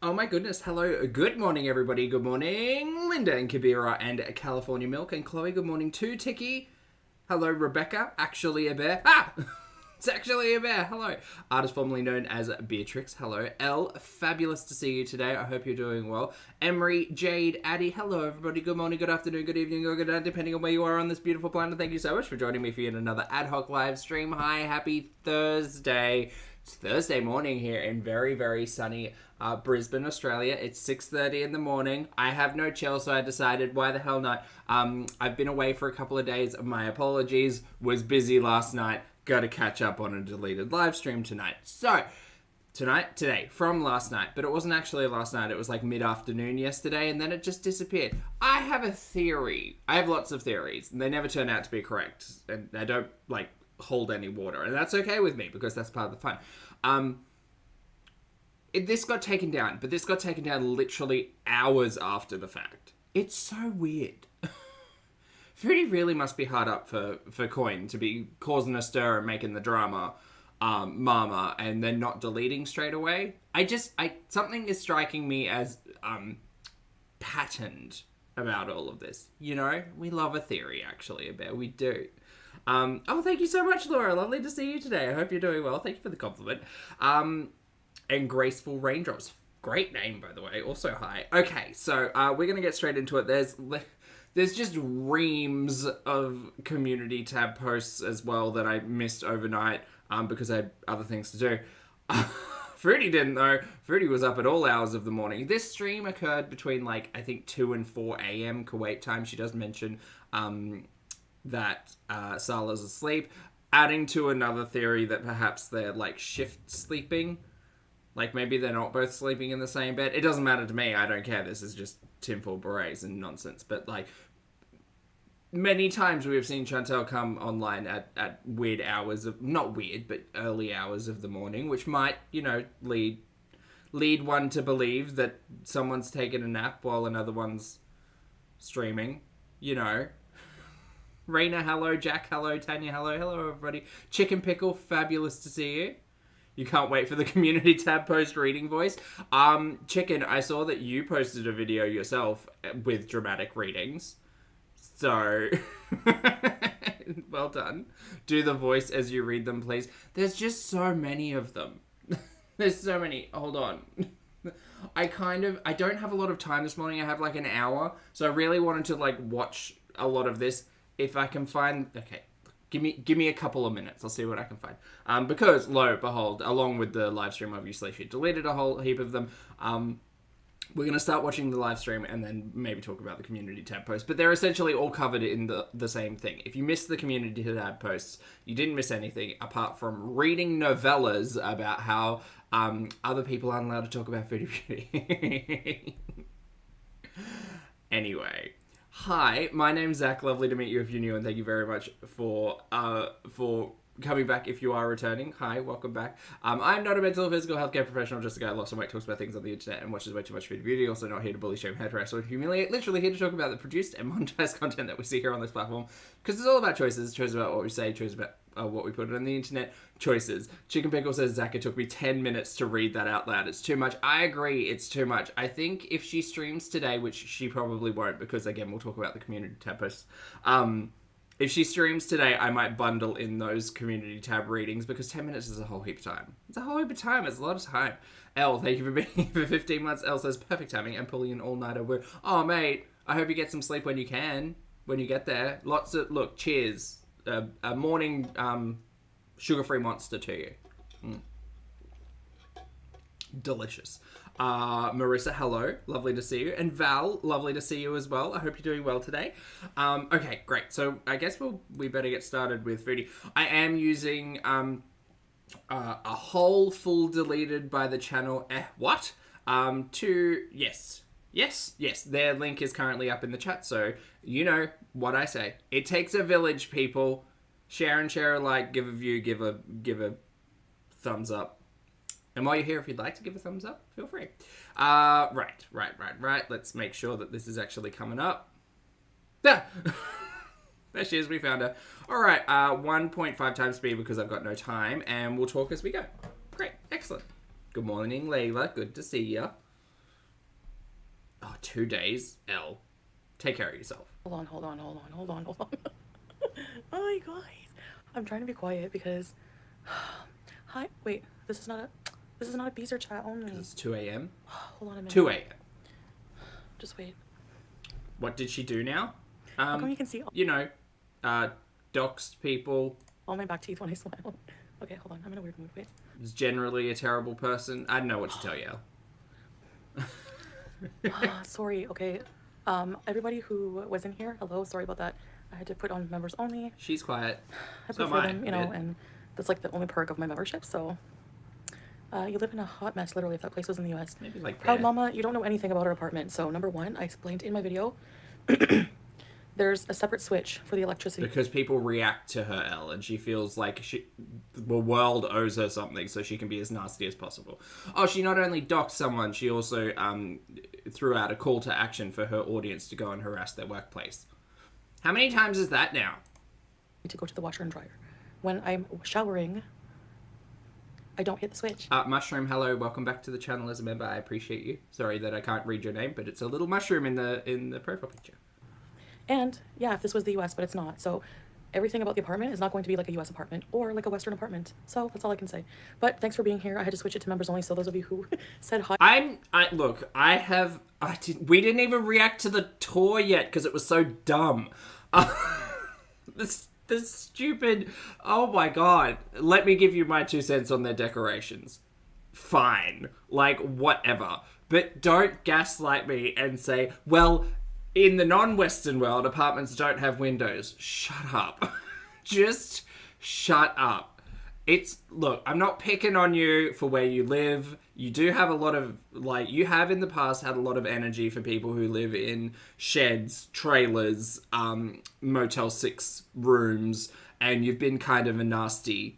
Oh my goodness. Hello. Good morning, everybody. Good morning, Linda and Kabira and California Milk. And Chloe, good morning too. Tiki. Hello, Rebecca. Actually a bear. Ah! It's actually a bear. Hello. Artist formerly known as Beatrix. Hello. Elle, fabulous to see you today. I hope you're doing well. Emery, Jade, Addie. Hello, everybody. Good morning, good afternoon, good evening, or good night, depending on where you are on this beautiful planet. Thank you so much for joining me for yet another ad hoc live stream. Hi, happy Thursday. It's Thursday morning here in very, very sunny Brisbane, Australia. It's 6:30 in the morning. I have no chill, so I decided, why the hell not? I've been away for a couple of days. My apologies. Was busy last night. Got to catch up on a deleted live stream tonight. So, today, from last night, but it wasn't actually last night. It was like mid-afternoon yesterday, and then it just disappeared. I have a theory. I have lots of theories, and they never turn out to be correct. And I don't, hold any water, and that's okay with me because that's part of the fun. This got taken down, but this got taken down literally hours after the fact. It's so weird. Foodie really must be hard up for Coin to be causing a stir and making the drama, mama, and then not deleting straight away. Something is striking me as patterned about all of this. You know, we love a theory, actually, a bit. We do. Thank you so much, Laura. Lovely to see you today. I hope you're doing well. Thank you for the compliment. And Graceful Raindrops. Great name, by the way. Also, hi. Okay, so we're going to get straight into it. There's just reams of community tab posts as well that I missed overnight because I had other things to do. Fruity didn't, though. Fruity was up at all hours of the morning. This stream occurred between, I think 2 and 4 a.m. Kuwait time. She does mention that Salah's asleep, adding to another theory that perhaps they're shift sleeping. Maybe they're not both sleeping in the same bed. It doesn't matter to me. I don't care. This is just tinfoil berets and nonsense. But many times we have seen Chantel come online at weird hours of, not weird, but early hours of the morning, which might, lead one to believe that someone's taken a nap while another one's streaming, Raina, hello. Jack, hello. Tanya, hello. Hello, everybody. Chicken Pickle, fabulous to see you. You can't wait for the community tab post reading voice. Chicken, I saw that you posted a video yourself with dramatic readings. So, well done. Do the voice as you read them, please. There's just so many of them. There's so many. Hold on. I don't have a lot of time this morning. I have an hour. So I really wanted to watch a lot of this. If I can find... Okay. Give me a couple of minutes. I'll see what I can find. Because, lo, behold, along with the live stream, obviously, she deleted a whole heap of them. We're going to start watching the live stream and then maybe talk about the community tab posts. But they're essentially all covered in the same thing. If you missed the community tab posts, you didn't miss anything apart from reading novellas about how other people aren't allowed to talk about Foodie Beauty. Anyway. Hi, my name's Zach. Lovely to meet you if you're new, and thank you very much for coming back if you are returning. Hi, welcome back. I'm not a mental or physical healthcare professional, just a guy who lost some weight, talks about things on the internet, and watches way too much Foodie Beauty. Also not here to bully, shame, harass, or humiliate. Literally here to talk about the produced and monetized content that we see here on this platform, because it's all about choices. Choices about what we say, choices about what we put on the internet, choices. Chicken Pickle says, Zach, it took me 10 minutes to read that out loud. It's too much. I agree, it's too much. I think if she streams today, which she probably won't, because again, we'll talk about the community tab posts. If she streams today, I might bundle in those community tab readings, because 10 minutes is a whole heap of time. It's a whole heap of time. It's a lot of time. Elle, thank you for being here for 15 months. Elle says, perfect timing. And pulling an all-nighter. Oh, mate, I hope you get some sleep when you can, when you get there. Look, cheers. A morning sugar-free monster to you. Delicious. Marissa, hello. Lovely to see you. And Val, lovely to see you as well. I hope you're doing well today. Okay, great. So I guess we better get started with Foodie. I am using a whole full deleted by the channel. Yes. Their link is currently up in the chat, so you know what I say. It takes a village, people. Share a like, give a view, give a thumbs up. And while you're here, if you'd like to give a thumbs up, feel free. Right. Let's make sure that this is actually coming up. Ah! There she is, we found her. All right, 1.5 times speed because I've got no time, and we'll talk as we go. Great, excellent. Good morning, Layla. Good to see ya. Oh, 2 days? L. Take care of yourself. Hold on. Oh my guys. I'm trying to be quiet because hi wait, this is not a Beezer chat only. It's 2 a.m. Hold on a minute. 2 a.m. Just wait. What did she do now? How come you can see Doxed people. all my back teeth when I smile? Okay, hold on. I'm in a weird mood. Wait. Is generally a terrible person. I don't know what to tell you. Sorry, okay. Everybody who was in here, hello, sorry about that. I had to put on members only. She's quiet. I So prefer am them, I. and that's like the only perk of my membership, so. You live in a hot mess, literally, if that place was in the US. Maybe like Proud that. Mama, you don't know anything about her apartment. So, number one, I explained in my video, there's a separate switch for the electricity. Because people react to her, Elle, and she feels like the world owes her something, so she can be as nasty as possible. Oh, she not only doxed someone, she also threw out a call to action for her audience to go and harass their workplace. How many times is that now? To go to the washer and dryer. When I'm showering, I don't hit the switch. Mushroom, hello, welcome back to the channel as a member. I appreciate you. Sorry that I can't read your name, but it's a little mushroom in the profile picture. And yeah, if this was the US, but it's not. So everything about the apartment is not going to be like a US apartment or like a Western apartment. So that's all I can say. But thanks for being here. I had to switch it to members only. So those of you who said hi. We didn't even react to the tour yet because it was so dumb. This stupid, oh my god. Let me give you my 2 cents on their decorations. Fine. Like, whatever. But don't gaslight me and say, well, in the non-Western world, apartments don't have windows. Shut up. Just shut up. Look, I'm not picking on you for where you live. You do have a lot of, you have in the past had a lot of energy for people who live in sheds, trailers, Motel 6 rooms, and you've been kind of a nasty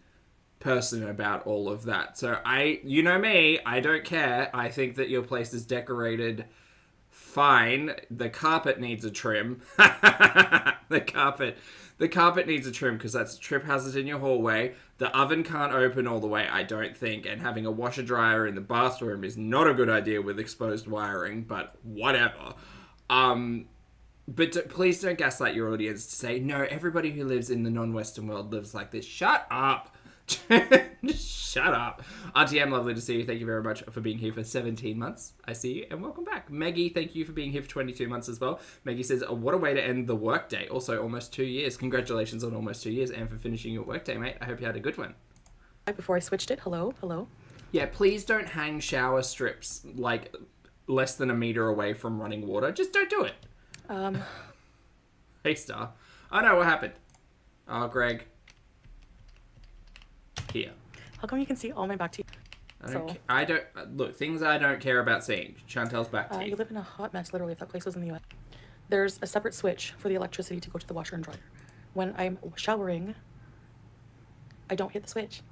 person about all of that. So you know me, I don't care. I think that your place is decorated fine. The carpet needs a trim. The carpet needs a trim because that's a trip hazard in your hallway. The oven can't open all the way, I don't think, and having a washer dryer in the bathroom is not a good idea with exposed wiring, but whatever. But please don't gaslight your audience to say, no, everybody who lives in the non-Western world lives like this. Shut up. Shut up. RTM, lovely to see you. Thank you very much for being here for 17 months. I see you, and welcome back. Maggie, thank you for being here for 22 months as well. Maggie says, what a way to end the workday. Also, almost 2 years. Congratulations on almost 2 years and for finishing your workday, mate. I hope you had a good one. Before I switched it, hello. Yeah, please don't hang shower strips like less than a meter away from running water. Just don't do it. Hey, Star. Oh no, what happened? Oh, Greg. Here. How come you can see all my back teeth? I don't look, things I don't care about seeing. Chantel's back teeth. You live in a hot mess, literally, if that place was in the US. There's a separate switch for the electricity to go to the washer and dryer. When I'm showering, I don't hit the switch.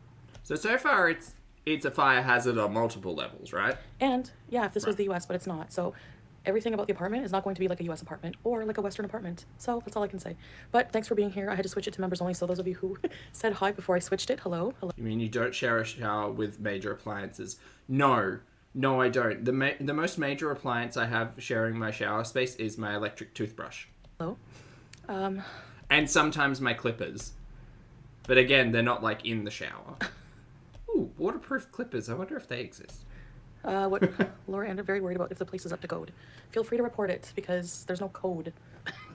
So far it's a fire hazard on multiple levels, right? And yeah, if this was the US, but it's not. So everything about the apartment is not going to be like a US apartment or like a Western apartment. So that's all I can say. But thanks for being here. I had to switch it to members only. So those of you who said hi before I switched it, hello. You mean you don't share a shower with major appliances? No, I don't. The most major appliance I have sharing my shower space is my electric toothbrush. Hello. And sometimes my clippers. But again, they're not like in the shower. Ooh, waterproof clippers. I wonder if they exist. What Laura and are very worried about if the place is up to code. Feel free to report it because there's no code.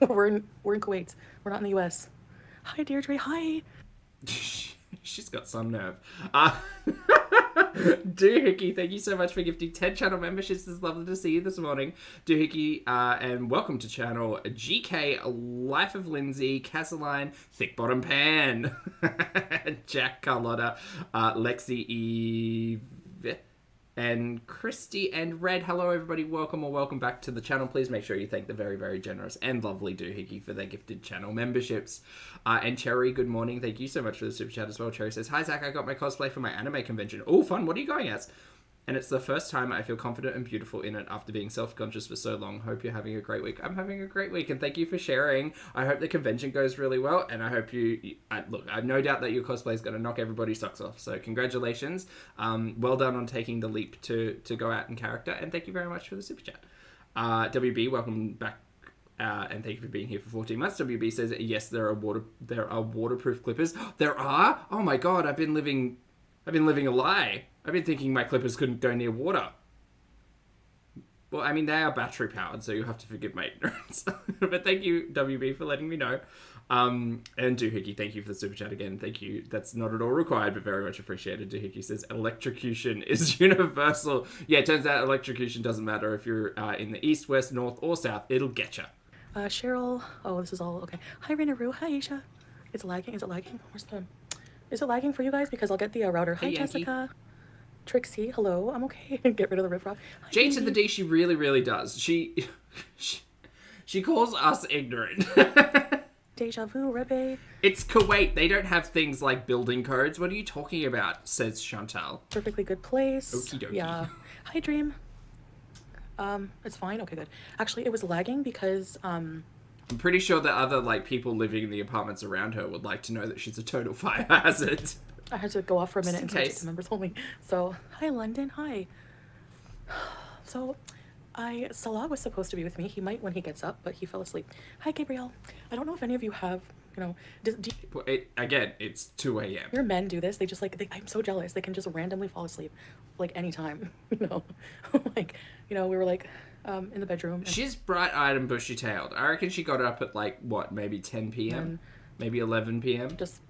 we're in Kuwait. We're not in the US. Hi Deirdre, hi. She's got some nerve. Doohickey, thank you so much for gifting 10 channel memberships. It's lovely to see you this morning. Doohickey, and welcome to channel GK, Life of Lindsay, Casaline, Thick Bottom Pan, Jack Carlotta, Lexi Eve, and Christy and Red. Hello everybody, welcome back to the channel. Please make sure you thank the very, very generous and lovely Doohickey for their gifted channel memberships. And Cherry, good morning. Thank you so much for the super chat as well. Cherry says, hi Zach, I got my cosplay for my anime convention. Oh, fun. What are you going as? And it's the first time I feel confident and beautiful in it after being self-conscious for so long. Hope you're having a great week. I'm having a great week, and thank you for sharing. I hope the convention goes really well, and I hope look, I have no doubt that your cosplay is going to knock everybody's socks off. So congratulations. Well done on taking the leap to go out in character, and thank you very much for the super chat. WB, welcome back. And thank you for being here for 14 months. WB says, yes, there are waterproof clippers. There are? Oh my god, I've been living a lie. I've been thinking my clippers couldn't go near water. Well, I mean, they are battery powered, so you'll have to forgive my ignorance. But thank you, WB, for letting me know. And Doohickey, thank you for the super chat again. Thank you. That's not at all required, but very much appreciated. Doohickey says, electrocution is universal. Yeah, it turns out electrocution doesn't matter if you're in the east, west, north, or south. It'll get you. Cheryl. Oh, this is all okay. Hi, Rainaru. Hi, Aisha. It's lagging. Is it lagging? Where's the... Is it lagging for you guys? Because I'll get the router. Hi, Hey, Jessica. Trixie. Hello. I'm okay. Get rid of the riffraff. Hi, J to Amy. the D, she really, really does. She calls us ignorant. Deja vu, Rebe. It's Kuwait. They don't have things like building codes. What are you talking about? Says Chantal. Perfectly good place. Okie dokie. Yeah. Hi, Dream. It's fine. Okay, good. Actually, it was lagging because I'm pretty sure that other people living in the apartments around her would like to know that she's a total fire hazard. I had to go off for a minute and switch it case. to members only. So, hi, London. Hi. So, Salah was supposed to be with me. He might when he gets up, but he fell asleep. Hi, Gabrielle. I don't know if any of you have, Again, it's 2 a.m. your men do this. They just I'm so jealous. They can just randomly fall asleep, anytime, we were in the bedroom. And She's bright-eyed and bushy-tailed. I reckon she got up at maybe 10 p.m., maybe 11 p.m. just,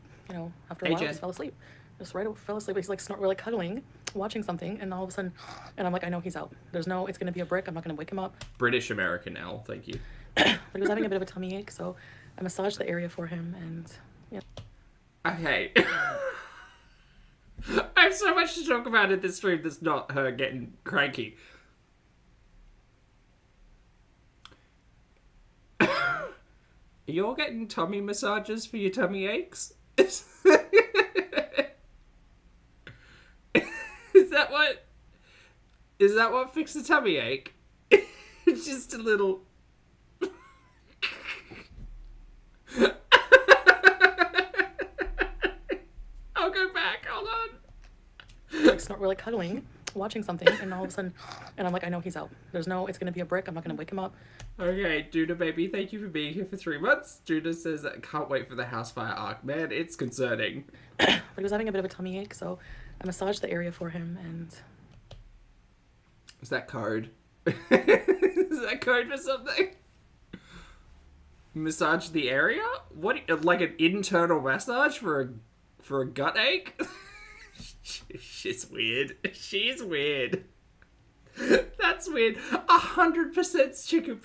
after a while, Jen. just fell asleep. Just fell asleep. He's we're cuddling, watching something, and all of a sudden, and I'm like, I know he's out. It's going to be a brick. I'm not going to wake him up. British American L, thank you. But he was having a bit of a tummy ache, so I massaged the area for him, and yeah. Okay. I have so much to talk about in this stream that's not her getting cranky. You're getting tummy massages for your tummy aches? Is that what fixed the tummy ache? It's just a little... I'll go back, hold on. We're cuddling, watching something, and all of a sudden, and I'm like, I know he's out. It's going to be a brick. I'm not going to wake him up. Okay, Judah baby, thank you for being here for 3 months. Judah says, can't wait for the house fire arc. Man, it's concerning. But he was having a bit of a tummy ache, so I massaged the area for him, and... Is that code? Is that code for something? Massage the area? What? Like an internal massage for a gut ache? She's weird. She's weird. That's weird. 100% chicken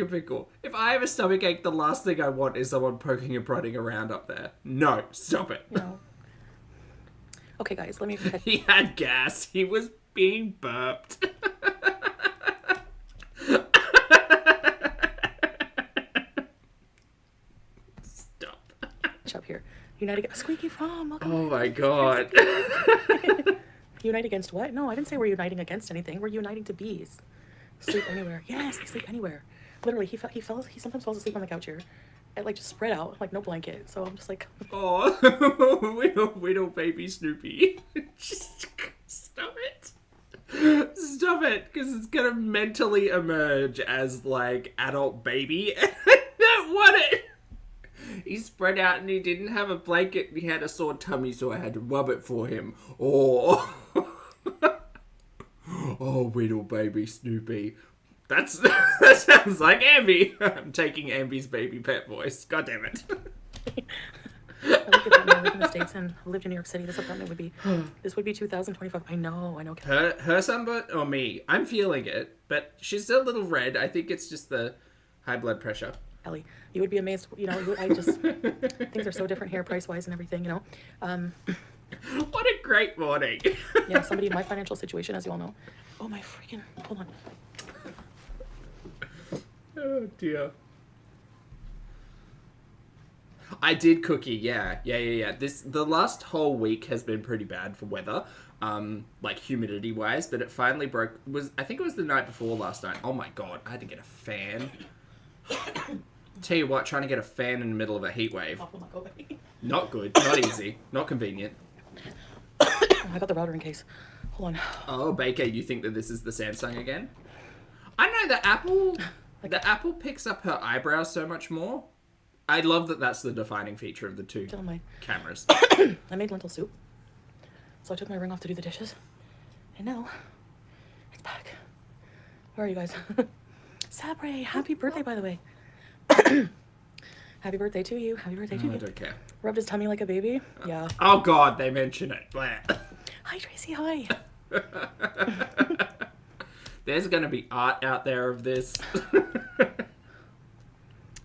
pickle. If I have a stomach ache, the last thing I want is someone poking and prodding around up there. No, stop it. No. Okay, guys, let me... He had gas. He was being burped. Stop. Up here. Unite against... Squeaky Farm, welcome. Oh my god. Unite against what? No, I didn't say we're uniting against anything. We're uniting to bees. Sleep anywhere. Yes, they sleep anywhere. Literally, he sometimes falls asleep on the couch here. It just spread out, no blanket. So I'm just like... Oh, little baby Snoopy. Just stop it. Stop it, because it's going to mentally emerge as, adult baby. And I don't want it. He spread out and he didn't have a blanket. He had a sore tummy, so I had to rub it for him. Oh, oh, little baby Snoopy. That sounds like Ambi. I'm taking Ambi's baby pet voice. God damn it. I look at that when I lived in the States and lived in New York City. This apartment would be 2025. I know. Her sunburn or me? I'm feeling it, but she's still a little red. I think it's just the high blood pressure. Ellie, you would be amazed. Things are so different here, price-wise and everything, What a great morning. Yeah, somebody in my financial situation, as you all know. Oh, my freaking... Hold on. Oh, dear. I did cookie, yeah. The last whole week has been pretty bad for weather, humidity-wise, but it finally broke. I think it was the night before last night. Oh my god, I had to get a fan. Tell you what, trying to get a fan in the middle of a heat wave. Not good, not easy, not convenient. I got the router in case. Hold on. Oh, Baker, you think that this is the Samsung again? I know the apple picks up her eyebrows so much more. I love that that's the defining feature of the two cameras. I made lentil soup. So I took my ring off to do the dishes. And now, it's back. Where are you guys? Sabre, happy birthday, by the way. Happy birthday to you. Happy birthday to you. I don't care. Rubbed his tummy like a baby. Yeah. Oh, God, they mention it. Blah. Hi, Tracy, hi. There's going to be art out there of this.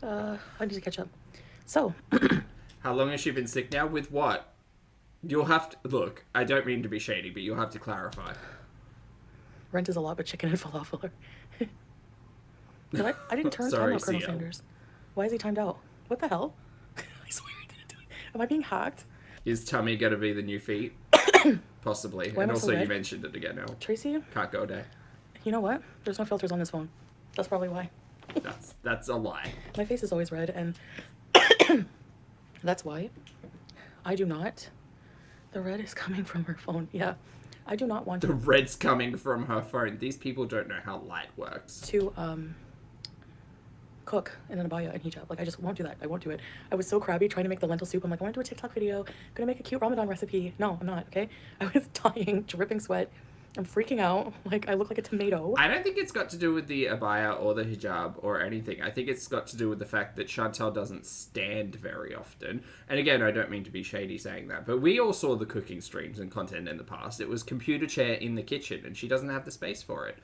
I need to catch up. So. How long has she been sick now? With what? You'll have to... Look, I don't mean to be shady, but you'll have to clarify. Rent is a lot, but chicken and falafel are... I didn't turn Sorry, time out Colonel CL. Sanders. Why is he timed out? What the hell? I swear I didn't do it. Am I being hacked? Is tummy going to be the new feet? Possibly. Why am And I so also you red? mentioned it again now. Tracy, Can't go a day. you know what? There's no filters on this phone. That's probably why. That's a lie. My face is always red, and that's why. I do not. The red is coming from her phone. Yeah. I do not want The red's coming from her phone. These people don't know how light works. to cook in an abaya and hijab. Like, I just won't do that. I won't do it. I was so crabby trying to make the lentil soup. I'm like, I want to do a TikTok video. Gonna make a cute Ramadan recipe. No, I'm not, okay? I was dying, dripping sweat. I'm freaking out. Like, I look like a tomato. I don't think it's got to do with the abaya or the hijab or anything. I think it's got to do with the fact that Chantal doesn't stand very often. And again, I don't mean to be shady saying that, but we all saw the cooking streams and content in the past. It was computer chair in the kitchen, and she doesn't have the space for it.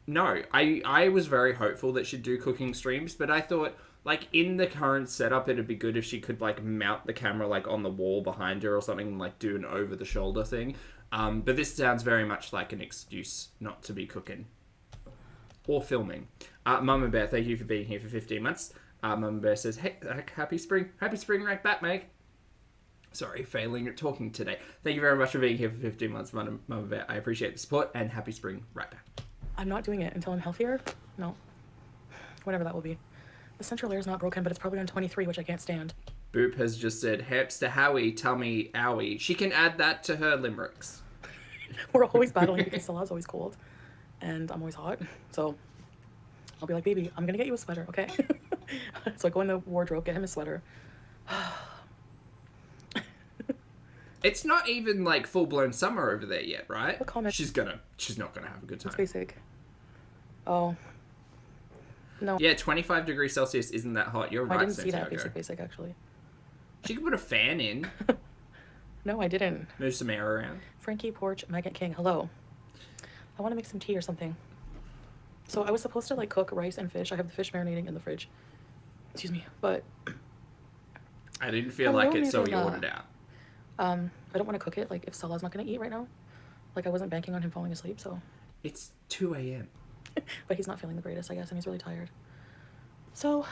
No, I was very hopeful that she'd do cooking streams, but I thought, like, in the current setup, it'd be good if she could, like, mount the camera, like, on the wall behind her or something and, like, do an over-the-shoulder thing. But this sounds very much like an excuse not to be cooking. Or filming. Mama Bear, thank you for being here for 15 months. Mama Bear says, hey, happy spring. Happy spring right back, mate. Sorry, failing at talking today. Thank you very much for being here for 15 months, Mama Bear. I appreciate the support, and happy spring right back. I'm not doing it until I'm healthier. No. Whatever that will be. The central air is not broken, but it's probably on 23, which I can't stand. Boop has just said, hamster Howie, tummy owie. She can add that to her limericks. We're always battling because Salah's always cold. And I'm always hot. So I'll be like, baby, I'm going to get you a sweater, okay? So I go in the wardrobe, get him a sweater. It's not even, like, full-blown summer over there yet, right? What comment? She's not gonna have a good time. It's basic. Oh. No. Yeah, 25 degrees Celsius isn't that hot. You're I right, didn't see that Santiago. basic, actually. She could put a fan in. No, I didn't. Move some air around. Frankie Porch, Maggot King, hello. I want to make some tea or something. So I was supposed to, like, cook rice and fish. I have the fish marinating in the fridge. Excuse me. But I didn't feel Hello, like it, so we Miranda. ordered out. I don't want to cook it, like, if Salah's not going to eat right now. Like, I wasn't banking on him falling asleep, so. It's 2 a.m. But he's not feeling the greatest, I guess, and he's really tired. So,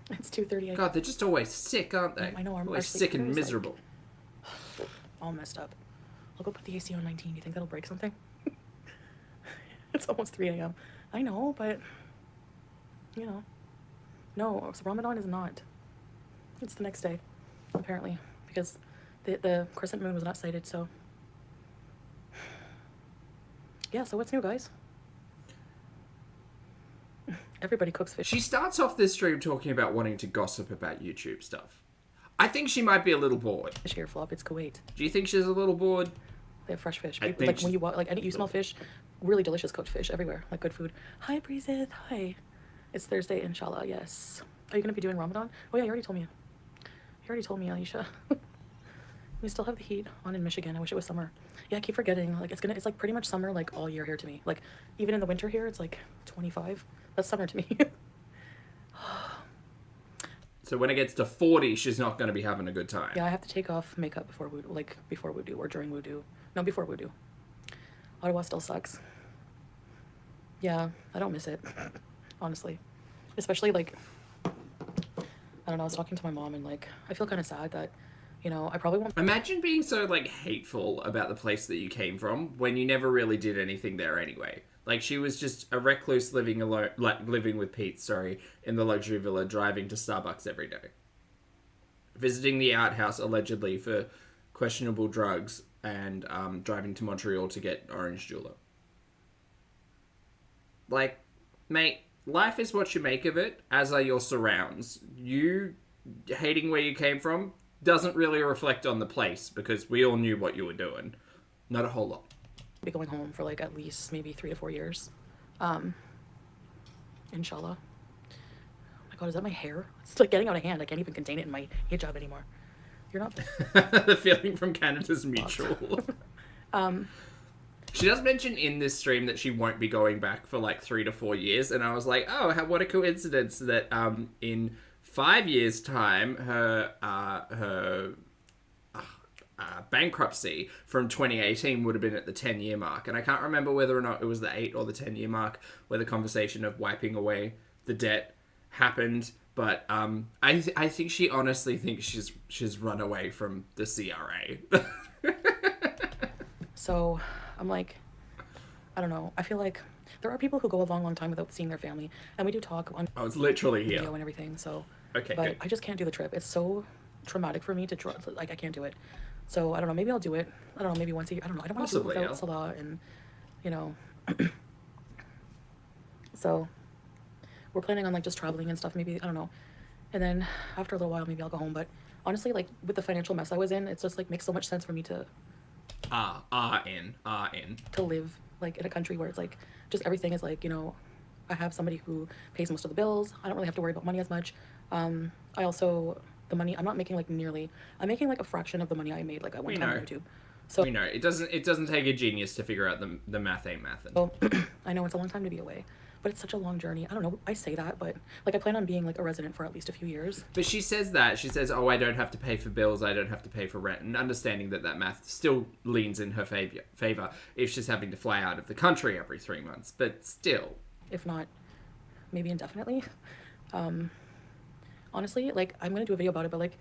it's 2:30. God, they're just always sick, aren't they? I know, our always sleep sick and pattern is, like, miserable. all messed up. I'll go put the AC on 19. Do you think that'll break something? It's almost 3 a.m. I know, but, you know. No, so Ramadan is not. It's the next day, apparently, because the crescent moon was not sighted, so. Yeah, so what's new, guys? Everybody cooks fish. She starts off this stream talking about wanting to gossip about YouTube stuff. I think she might be a little bored. Fish here, Flop. It's Kuwait. Do you think she's a little bored? They have fresh fish. I People, think like when you walk, like you smell fish, really delicious cooked fish everywhere. Like good food. Hi, Breezeth. Hi. It's Thursday, inshallah. Yes. Are you gonna be doing Ramadan? Oh yeah, you already told me. You already told me, Aisha. We still have the heat on in Michigan. I wish it was summer. Yeah, I keep forgetting. Like it's like pretty much summer like all year here to me. Like even in the winter here, it's like 25. That's summer to me. So when it gets to 40, she's not going to be having a good time. Yeah, I have to take off makeup before wudu or during wudu. No, before wudu. Ottawa still sucks. Yeah, I don't miss it, honestly. Especially like, I don't know, I was talking to my mom and like, I feel kind of sad that, you know, I probably won't. Imagine being so like hateful about the place that you came from when you never really did anything there anyway. Like she was just a recluse living alone, like living with Pete, in the luxury villa, driving to Starbucks every day. Visiting the outhouse allegedly for questionable drugs and driving to Montreal to get orange julep. like, mate, life is what you make of it, as are your surrounds. You hating where you came from doesn't really reflect on the place, because we all knew what you were doing. Not a whole lot. Be going home for like at least maybe 3 to 4 years. Inshallah. Oh my god, is that my hair? It's like getting out of hand. I can't even contain it in my hijab anymore. You're not. The feeling from Canada's mutual. She does mention in this stream that she won't be going back for like 3 to 4 years, and I was like, oh, what a coincidence that in 5 years' time, her bankruptcy from 2018 would have been at the 10-year mark. And I can't remember whether or not it was the 8 or the 10-year mark where the conversation of wiping away the debt happened. But I think she honestly thinks she's run away from the CRA. So I'm like, I don't know. I feel like there are people who go a long, long time without seeing their family, and we do talk on it's literally here video and everything. So, okay, but good. I just can't do the trip. It's so traumatic for me to like I can't do it. So I don't know. Maybe I'll do it. I don't know. Maybe once a year. I don't know. I don't want to do it without Salah and, you know. So we're planning on like just traveling and stuff. Maybe I don't know. And then after a little while, maybe I'll go home. But honestly, like with the financial mess I was in, it's just like makes so much sense for me to to live like in a country where it's like just everything is like, you know, I have somebody who pays most of the bills. I don't really have to worry about money as much. I also, the money I'm not making like nearly, I'm making like a fraction of the money I made like at one time on YouTube. So we know it doesn't take a genius to figure out the math ain't mathin'. So I know it's a long time to be away, but it's such a long journey. I don't know. I say that, but like I plan on being like a resident for at least a few years. But she says that. She says, oh, I don't have to pay for bills. I don't have to pay for rent. And understanding that math still leans in her favor if she's having to fly out of the country every 3 months. But still. If not, maybe indefinitely. Honestly, like I'm going to do a video about it, but like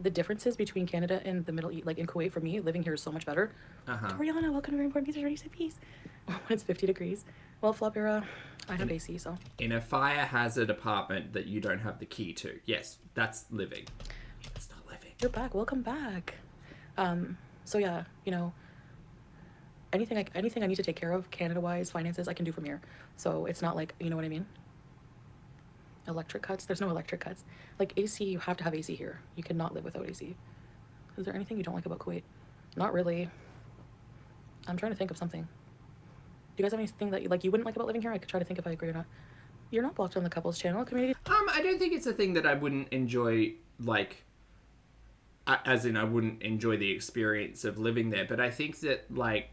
the differences between Canada and the Middle East, like in Kuwait, for me, living here is so much better. Toriana, welcome to Very Important Pieces, Ready to Peace. When it's 50 degrees. Well, Flopera, I have AC, so. In a fire hazard apartment that you don't have the key to. Yes, that's living. That's not living. You're back. Welcome back. So yeah, you know, anything I need to take care of, Canada-wise, finances, I can do from here. So it's not like, you know what I mean? Electric cuts? There's no electric cuts. Like AC, you have to have AC here. You cannot live without AC. Is there anything you don't like about Kuwait? Not really. I'm trying to think of something. Do you guys have anything that you wouldn't like about living here? I could try to think if I agree or not. You're not blocked on the couples channel community. I don't think it's a thing that I wouldn't enjoy, like, as in I wouldn't enjoy the experience of living there. But I think that, like,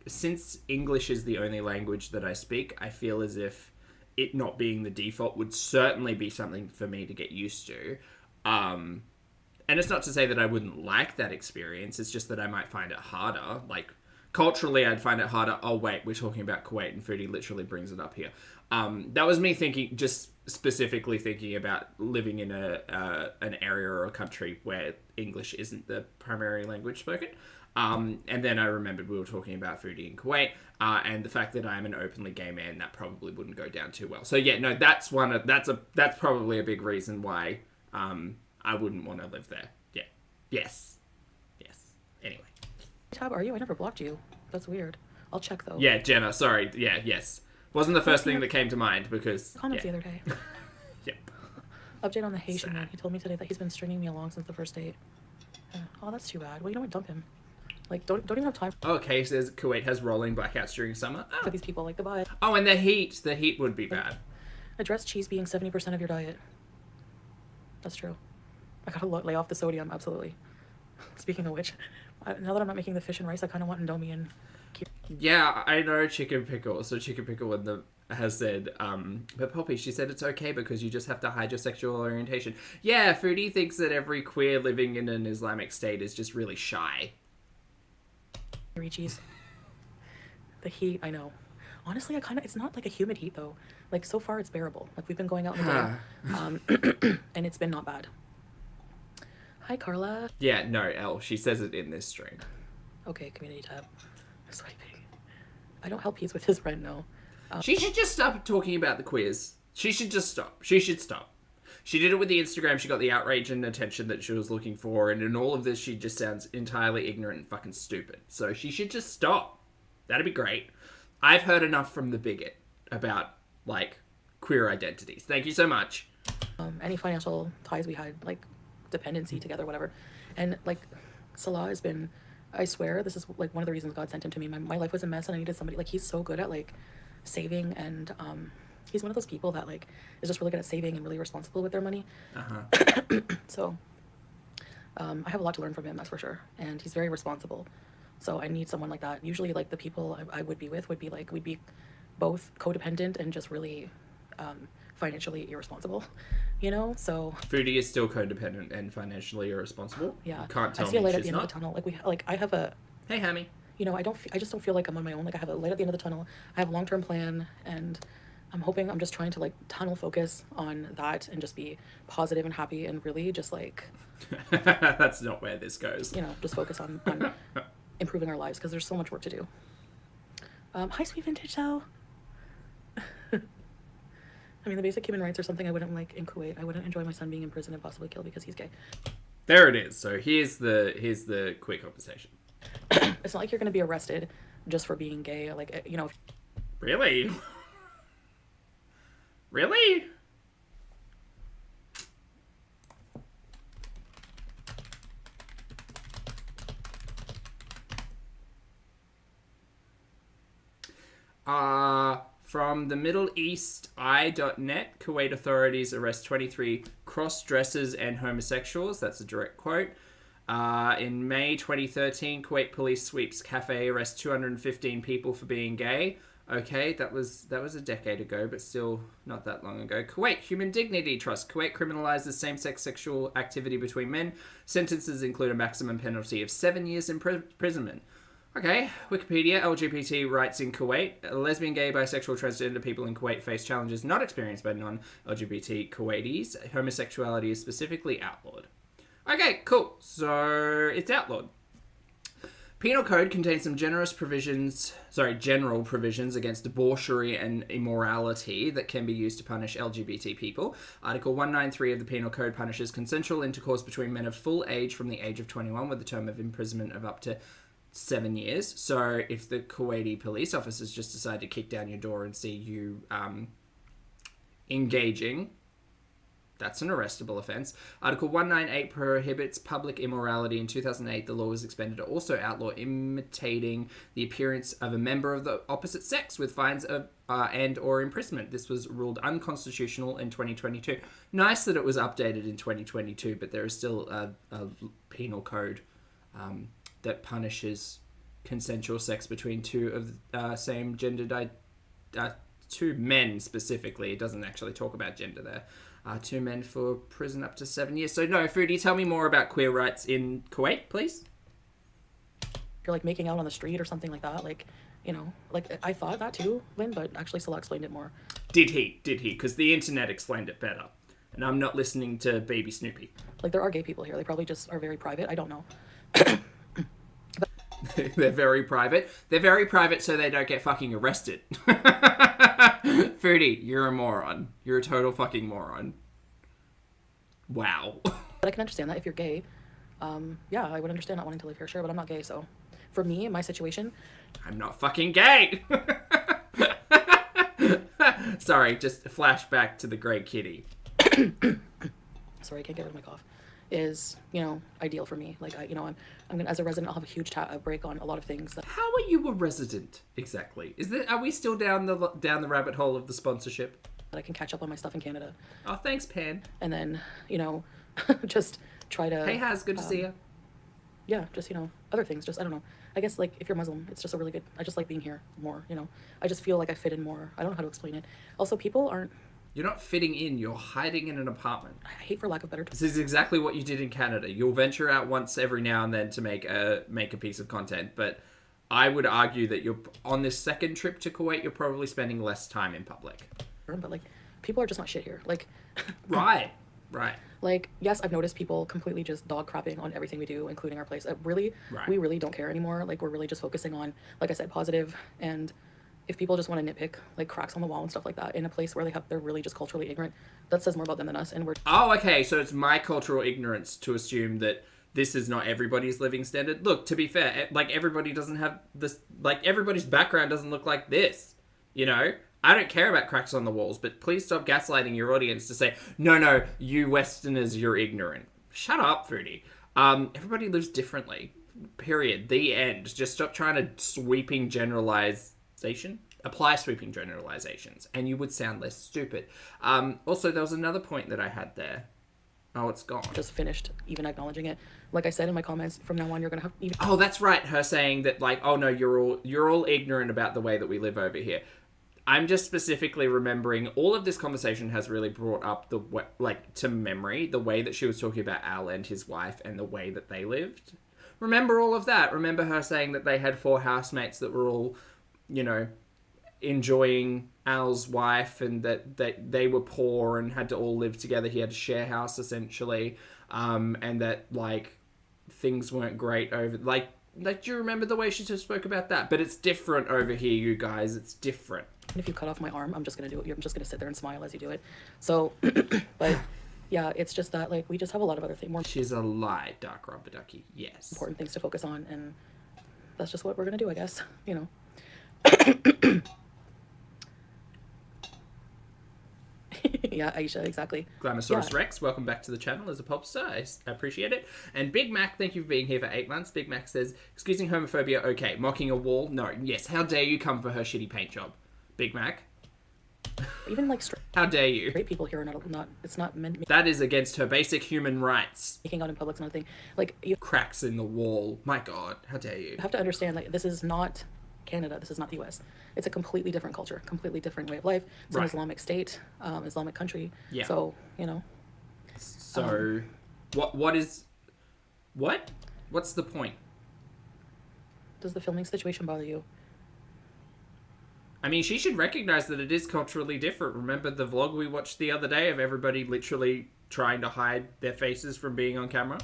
since English is the only language that I speak, I feel as if it not being the default would certainly be something for me to get used to. And it's not to say that I wouldn't like that experience. It's just that I might find it harder. Like, culturally, I'd find it harder. Oh, wait, we're talking about Kuwait, and Foodie literally brings it up here. That was me thinking, just specifically thinking about living in an area or a country where English isn't the primary language spoken. And then I remembered we were talking about Foodie in Kuwait, and the fact that I'm an openly gay man, that probably wouldn't go down too well. So yeah, no, that's probably a big reason why I wouldn't want to live there. Yeah. Yes. Anyway. Tab, are you? I never blocked you. That's weird. I'll check though. Yeah, Jenna. Sorry. Yeah. Yes. Wasn't the first thing that came to mind because comments the other day. Yep. Update on the Haitian man. He told me today that he's been stringing me along since the first date. Oh, that's too bad. Well, you know what? Dump him. Like, don't even have time. Okay, says Kuwait has rolling blackouts during summer. For these people, like, goodbye. Oh, and the heat would be bad. Address cheese being 70% of your diet. That's true. I gotta lay off the sodium, absolutely. Speaking of which, now that I'm not making the fish and rice, I kind of want Indomie and... Yeah, I know Chicken Pickle. So Chicken Pickle has said, but Pulpy, she said it's okay because you just have to hide your sexual orientation. Yeah, Foodie thinks that every queer living in an Islamic state is just really shy. Cheese. The heat, I know. Honestly, it's not like a humid heat though. Like so far it's bearable. Like we've been going out in the day, and it's been not bad. Hi, Carla. Yeah, no, Elle. She says it in this stream. Okay, community tab. Swiping. I don't help Peace with his rent, no. She should just stop talking about the queers. She should just stop. She should stop. She did it with the Instagram. She got the outrage and attention that she was looking for. And in all of this, she just sounds entirely ignorant and fucking stupid. So she should just stop. That'd be great. I've heard enough from the bigot. about, like, queer identities. Thank you so much. Any financial ties we had, like dependency together, whatever. And like Salah has been, I swear, this is like one of the reasons God sent him to me. My life was a mess and I needed somebody, like he's so good at like saving, and he's one of those people that like is just really good at saving and really responsible with their money. So I have a lot to learn from him, that's for sure. And he's very responsible. So I need someone like that. Usually like the people I would be with would be like, we'd be both codependent and just really financially irresponsible, you know? So Foodie is still codependent and financially irresponsible. yeah, You can't tell I see a me light at she's the end not. of the tunnel. Like I have a, Hey, Hammy. you know, I just don't feel like I'm on my own. Like I have a light at the end of the tunnel. I have a long-term plan, and I'm just trying to like tunnel focus on that and just be positive and happy and really just like That's not where this goes. you know, just focus on improving our lives, because there's so much work to do. Hi, sweet vintage though. I mean, the basic human rights are something I wouldn't like in Kuwait. I wouldn't enjoy my son being in prison and possibly killed because he's gay. There it is. So here's the quick conversation. It's not like you're going to be arrested just for being gay. Like, you know. Really? Really? From the Middle East, I.net, Kuwait authorities arrest 23 cross-dressers and homosexuals. That's a direct quote. In May 2013, Kuwait police sweeps cafe, arrests 215 people for being gay. Okay, that was a decade ago, but still not that long ago. Kuwait Human Dignity Trust. Kuwait criminalizes same-sex sexual activity between men. Sentences include a maximum penalty of 7 years imprisonment. Okay, Wikipedia, LGBT rights in Kuwait. Lesbian, gay, bisexual, transgender people in Kuwait face challenges not experienced by non-LGBT Kuwaitis. Homosexuality is specifically outlawed. Okay, cool. So, it's outlawed. Penal Code contains some general provisions against debauchery and immorality that can be used to punish LGBT people. Article 193 of the Penal Code punishes consensual intercourse between men of full age from the age of 21 with a term of imprisonment of up to 7 years. So if the Kuwaiti police officers just decide to kick down your door and see you engaging, that's an arrestable offence. Article 198 prohibits public immorality. In 2008, the law was expanded to also outlaw imitating the appearance of a member of the opposite sex with fines of and or imprisonment. This was ruled unconstitutional in 2022. Nice that it was updated in 2022, but there is still a penal code that punishes consensual sex between two of the same gender, two men specifically. It doesn't actually talk about gender there. 2 men for prison up to 7 years. So no, Foodie, tell me more about queer rights in Kuwait, please. You're like making out on the street or something like that. Like, you know, like I thought that too, Lynn, but actually Salah explained it more. Did he? Because the internet explained it better. And I'm not listening to Baby Snoopy. Like there are gay people here. They probably just are very private. I don't know. They're very private. They're very private so they don't get fucking arrested. Foodie, you're a moron. You're a total fucking moron. Wow. But I can understand that if you're gay. Yeah, I would understand not wanting to live here, sure, but I'm not gay, so. For me, in my situation... I'm not fucking gay! Sorry, just a flashback to the Grey Kitty. Sorry, I can't get rid of my cough. Is, you know, ideal for me. Like, I'm gonna, as a resident, I'll have a huge break on a lot of things. How are you a resident exactly? Are we still down the rabbit hole of the sponsorship? That I can catch up on my stuff in Canada. Oh, thanks, Pan. And then, you know, just try to. Hey, Haz, good to see you. Yeah, just, you know, other things. Just, I don't know. I guess like if you're Muslim, it's just a really good. I just like being here more. You know, I just feel like I fit in more. I don't know how to explain it. Also, people aren't. You're not fitting in, you're hiding in an apartment. I hate for lack of better terms. This is exactly what you did in Canada. You'll venture out once every now and then to make a piece of content, but I would argue that you're on this second trip to Kuwait, you're probably spending less time in public. But like, people are just not shit here. Like, Right. Like, yes, I've noticed people completely just dog crapping on everything we do, including our place. Right. We really don't care anymore. Like, we're really just focusing on, like I said, positive. And if people just want to nitpick, like cracks on the wall and stuff like that, in a place where they're really just culturally ignorant, that says more about them than us. And we're. Oh, okay. So it's my cultural ignorance to assume that this is not everybody's living standard. Look, to be fair, like everybody doesn't have this. Like everybody's background doesn't look like this. You know, I don't care about cracks on the walls, but please stop gaslighting your audience to say, no, you Westerners, you're ignorant. Shut up, Foodie. Everybody lives differently. Period. The end. Just stop trying to apply sweeping generalizations, and you would sound less stupid. Also, there was another point that I had there. Oh, it's gone. Just finished even acknowledging it. Like I said in my comments, from now on you're gonna have even. Oh, that's right. Her saying that, like, oh no, you're all ignorant about the way that we live over here. I'm just specifically remembering all of this conversation has really brought up to memory the way that she was talking about Al and his wife and the way that they lived. Remember all of that. Remember her saying that they had 4 housemates that were all, enjoying Al's wife, and that they were poor and had to all live together. He had a share house essentially, and that like things weren't great over like do you remember the way she just spoke about that? But it's different over here, you guys. It's different. And if you cut off my arm, I'm just gonna do it. I'm just gonna sit there and smile as you do it. So, but yeah, it's just that like we just have a lot of other things. More She's a lie, Dark Rubber Ducky. Yes. Important things to focus on, and that's just what we're gonna do, I guess. Yeah, Aisha, exactly. Glamosaurus Rex, welcome back to the channel as a pop star. I appreciate it. And Big Mac, thank you for being here for 8 months. Big Mac says, excusing homophobia, okay. Mocking a wall, no. Yes, how dare you come for her shitty paint job, Big Mac? Even like how dare you? Straight people here are not. It's not meant. That is against her basic human rights. Making out in public's not a thing. Like cracks in the wall. My God, how dare you? You have to understand that this is not Canada. This is not the US. It's a completely different culture, completely different way of life. It's an Islamic state, Islamic country. Yeah. So So, what's the point? Does the filming situation bother you? I mean, she should recognize that it is culturally different. Remember the vlog we watched the other day of everybody literally trying to hide their faces from being on camera?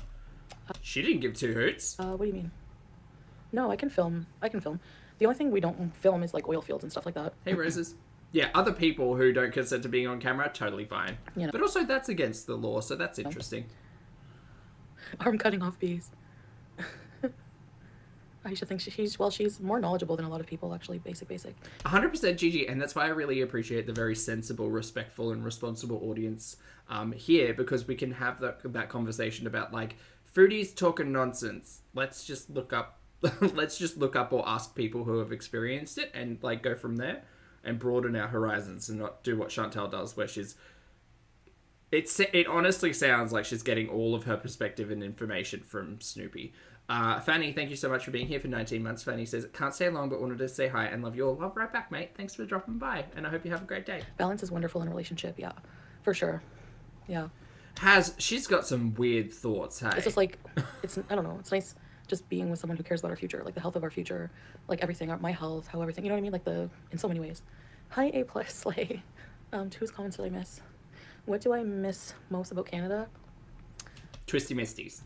She didn't give 2 hoots. What do you mean? No, I can film. The only thing we don't film is like oil fields and stuff like that. Hey, Roses. Yeah, other people who don't consent to being on camera, totally fine. But also that's against the law, so that's interesting. Arm cutting off bees. Aisha thinks she's more knowledgeable than a lot of people, actually. Basic. 100% Gigi, and that's why I really appreciate the very sensible, respectful, and responsible audience here, because we can have that conversation about, like, Foodie's talking nonsense. Let's just look up or ask people who have experienced it and, like, go from there and broaden our horizons and not do what Chantal does, where it honestly sounds like she's getting all of her perspective and information from Snoopy. Fanny, thank you so much for being here for 19 months. Fanny says, can't stay long, but wanted to say hi and love you all. Well, right back, mate. Thanks for dropping by, and I hope you have a great day. Balance is wonderful in a relationship, yeah. For sure. Yeah. She's got some weird thoughts, hey? It's just like, I don't know, it's nice just being with someone who cares about our future, like the health of our future, like everything, my health, how everything, you know what I mean? Like in so many ways. Hi, A+, Slay. Whose comments did I miss? What do I miss most about Canada? Twisty Misties.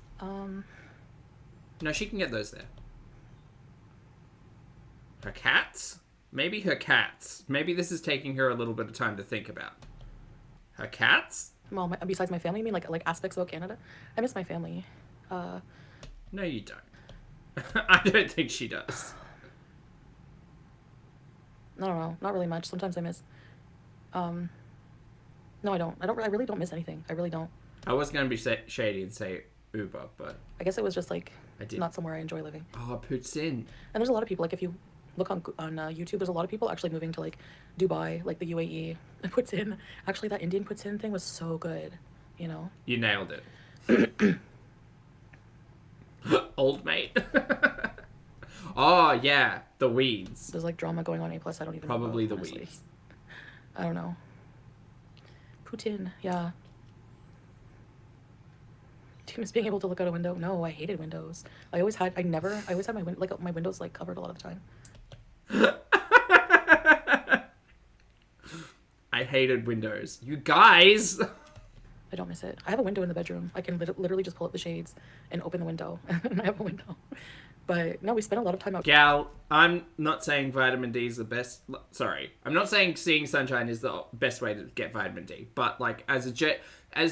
No, she can get those there. Her cats? Maybe her cats. Maybe this is taking her a little bit of time to think about. Her cats? Well, besides my family, you mean like aspects about Canada? I miss my family. No, you don't. I don't think she does. I don't know. Not really much. Sometimes I miss... No, I don't. I really don't miss anything. I really don't. I was going to be shady and say Uber, but... I guess it was just, like, not somewhere I enjoy living. Oh, Poutine. And there's a lot of people, like, if you look on YouTube, there's a lot of people actually moving to, like, Dubai, like, the UAE. And Poutine, actually, that Indian Poutine thing was so good, you know? You nailed it. Old mate. Oh, yeah. The weeds. There's, like, drama going on A+, I don't even know. Probably the honestly. weeds. I don't know. Putin, yeah. Do you miss being able to look out a window? No, I hated windows. I always had my windows like covered a lot of the time. I hated windows. You guys! I don't miss it. I have a window in the bedroom. I can literally just pull up the shades and open the window. And I have a window. But no, we spent a lot of time out. Gal, I'm not saying vitamin D is the best. Sorry. I'm not saying seeing sunshine is the best way to get vitamin D. But, like, as a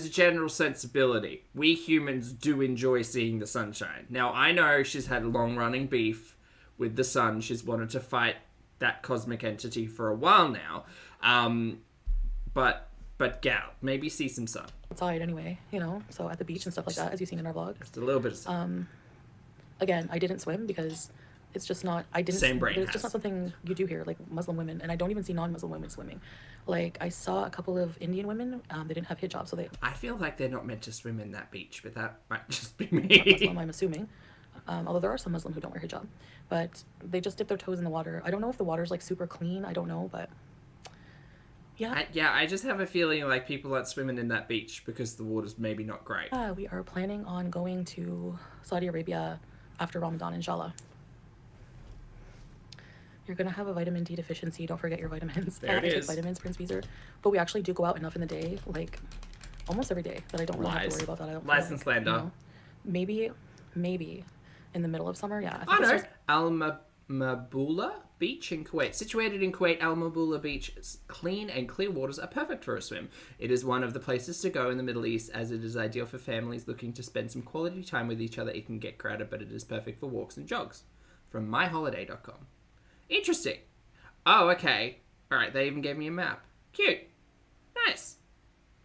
general sensibility, we humans do enjoy seeing the sunshine. Now, I know she's had long-running beef with the sun. She's wanted to fight that cosmic entity for a while now. But gal, maybe see some sun. Outside anyway, you know, so at the beach and stuff like that, as you've seen in our vlog. Just a little bit of sun. Again, I didn't swim because it's just not, Same brain it's just not something you do here, like Muslim women, and I don't even see non-Muslim women swimming. Like, I saw a couple of Indian women, they didn't have hijab, so they... I feel like they're not meant to swim in that beach, but that might just be Not me. Muslim, I'm assuming. Although there are some Muslim who don't wear hijab, but they just dip their toes in the water. I don't know if the water's like super clean, I don't know, but yeah. I just have a feeling like people aren't swimming in that beach because the water's maybe not great. We are planning on going to Saudi Arabia after Ramadan, inshallah. You're gonna have a vitamin D deficiency. Don't forget your vitamins. There it I take is. vitamins, Prince Beezer. But we actually do go out enough in the day, like almost every day, that I don't really have to worry about that. I don't Lies feel and like, slander. you know, maybe in the middle of summer, yeah. I know. this was- Al Mabula Beach in Kuwait. Situated in Kuwait, Al Mabula Beach's clean and clear waters are perfect for a swim. It is one of the places to go in the Middle East, as it is ideal for families looking to spend some quality time with each other. It can get crowded, but it is perfect for walks and jogs. From myholiday.com. Interesting. Oh, okay. Alright, they even gave me a map. Cute. Nice.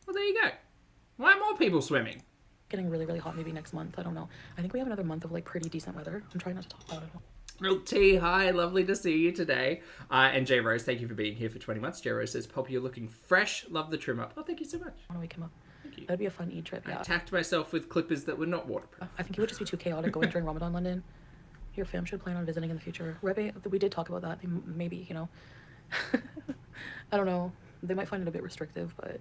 Well, there you go. Why aren't more people swimming? Getting really, really hot maybe next month. I don't know. I think we have another month of like pretty decent weather. I'm trying not to talk about it. Milk Tea, hi, lovely to see you today. And J Rose, thank you for being here for 20 months. J Rose says, Pulpy, you're looking fresh. Love the trim up. Oh, thank you so much. I want to wake him up. Thank you. That'd be a fun Eid trip, I yeah. attacked myself with clippers that were not waterproof. I think it would just be too chaotic going during Ramadan, London. Your fam should plan on visiting in the future. Rebbe, we did talk about that. Maybe, you know. I don't know. They might find it a bit restrictive, but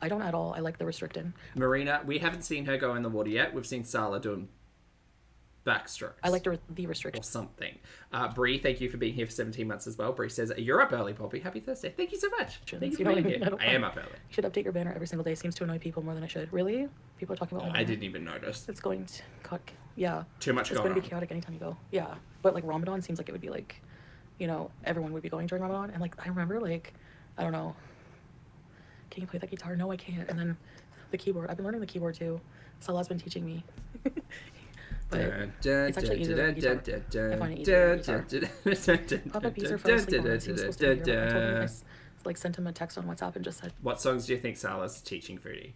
I don't at all. I like the restricting. Marina, we haven't seen her go in the water yet. We've seen Sala doing backstrokes. I like the restriction. Or something. Bree, thank you for being here for 17 months as well. Bree says, you're up early, Poppy. Happy Thursday. Thank you so much. Thank you You for know what being I mean? here. I don't I am know. up early. You should update your banner every single day. Seems to annoy people more than it should. Really? People are talking about I didn't even notice. It's going to yeah. Too much It's going going to on. be chaotic anytime you go. Yeah. But like Ramadan seems like it would be like, you know, everyone would be going during Ramadan. And like I remember like, I don't know. Can you play that guitar? No, I can't. And then the keyboard. I've been learning the keyboard too. Salah's been teaching me. But it's actually easier than guitar. I find it easier than guitar. Papa Beezer fell asleep on us. He was supposed to be here. I told him, like sent him a text on WhatsApp and just said, What songs do you think Salah's teaching Foodie?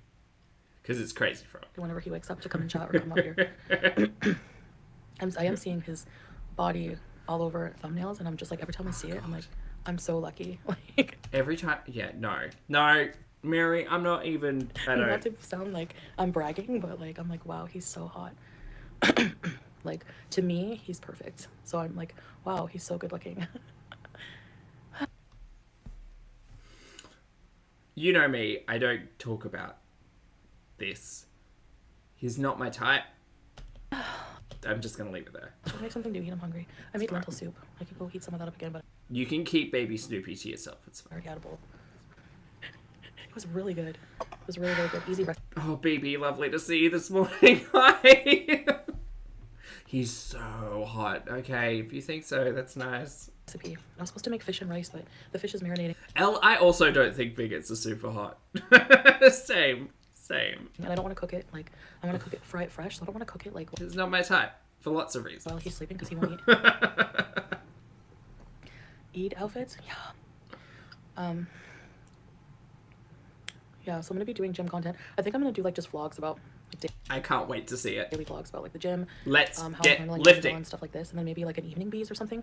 Because it's crazy for him. whenever he wakes up to come and chat or come up here. I am seeing his body all over thumbnails, and I'm just like, every time I see it, I'm like, I'm so lucky. Like, Every time, no, Mary, I'm not even. I not don't. to sound like I'm bragging, but like, I'm like, wow, he's so hot. Like, to me, he's perfect. So I'm like, wow, he's so good looking. You know me, I don't talk about this. He's not my type. I'm just gonna leave it there. Should I make something to eat? I'm hungry. I made lentil soup. I could go heat some of that up again, but You can keep baby Snoopy to yourself. It's I fine. already had a bowl. It was really good. It was really, really good. Easy Oh, baby, lovely to see you this morning. Hi. He's so hot. Okay, if you think so, that's nice. recipe. I was supposed to make fish and rice, but the fish is marinating. I also don't think bigots are super hot. Same. And I don't want to cook it like, I want to cook it, fry it fresh, so I don't want to cook it like It's not my type, for lots of reasons. while he's sleeping because he won't eat. Eid outfits? Yeah. Yeah, so I'm gonna be doing gym content. I think I'm gonna do like just vlogs about like I can't wait to see it. daily vlogs about like the gym. Let's how I'm get handling lifting. and stuff like this, and then maybe like an evening bees or something.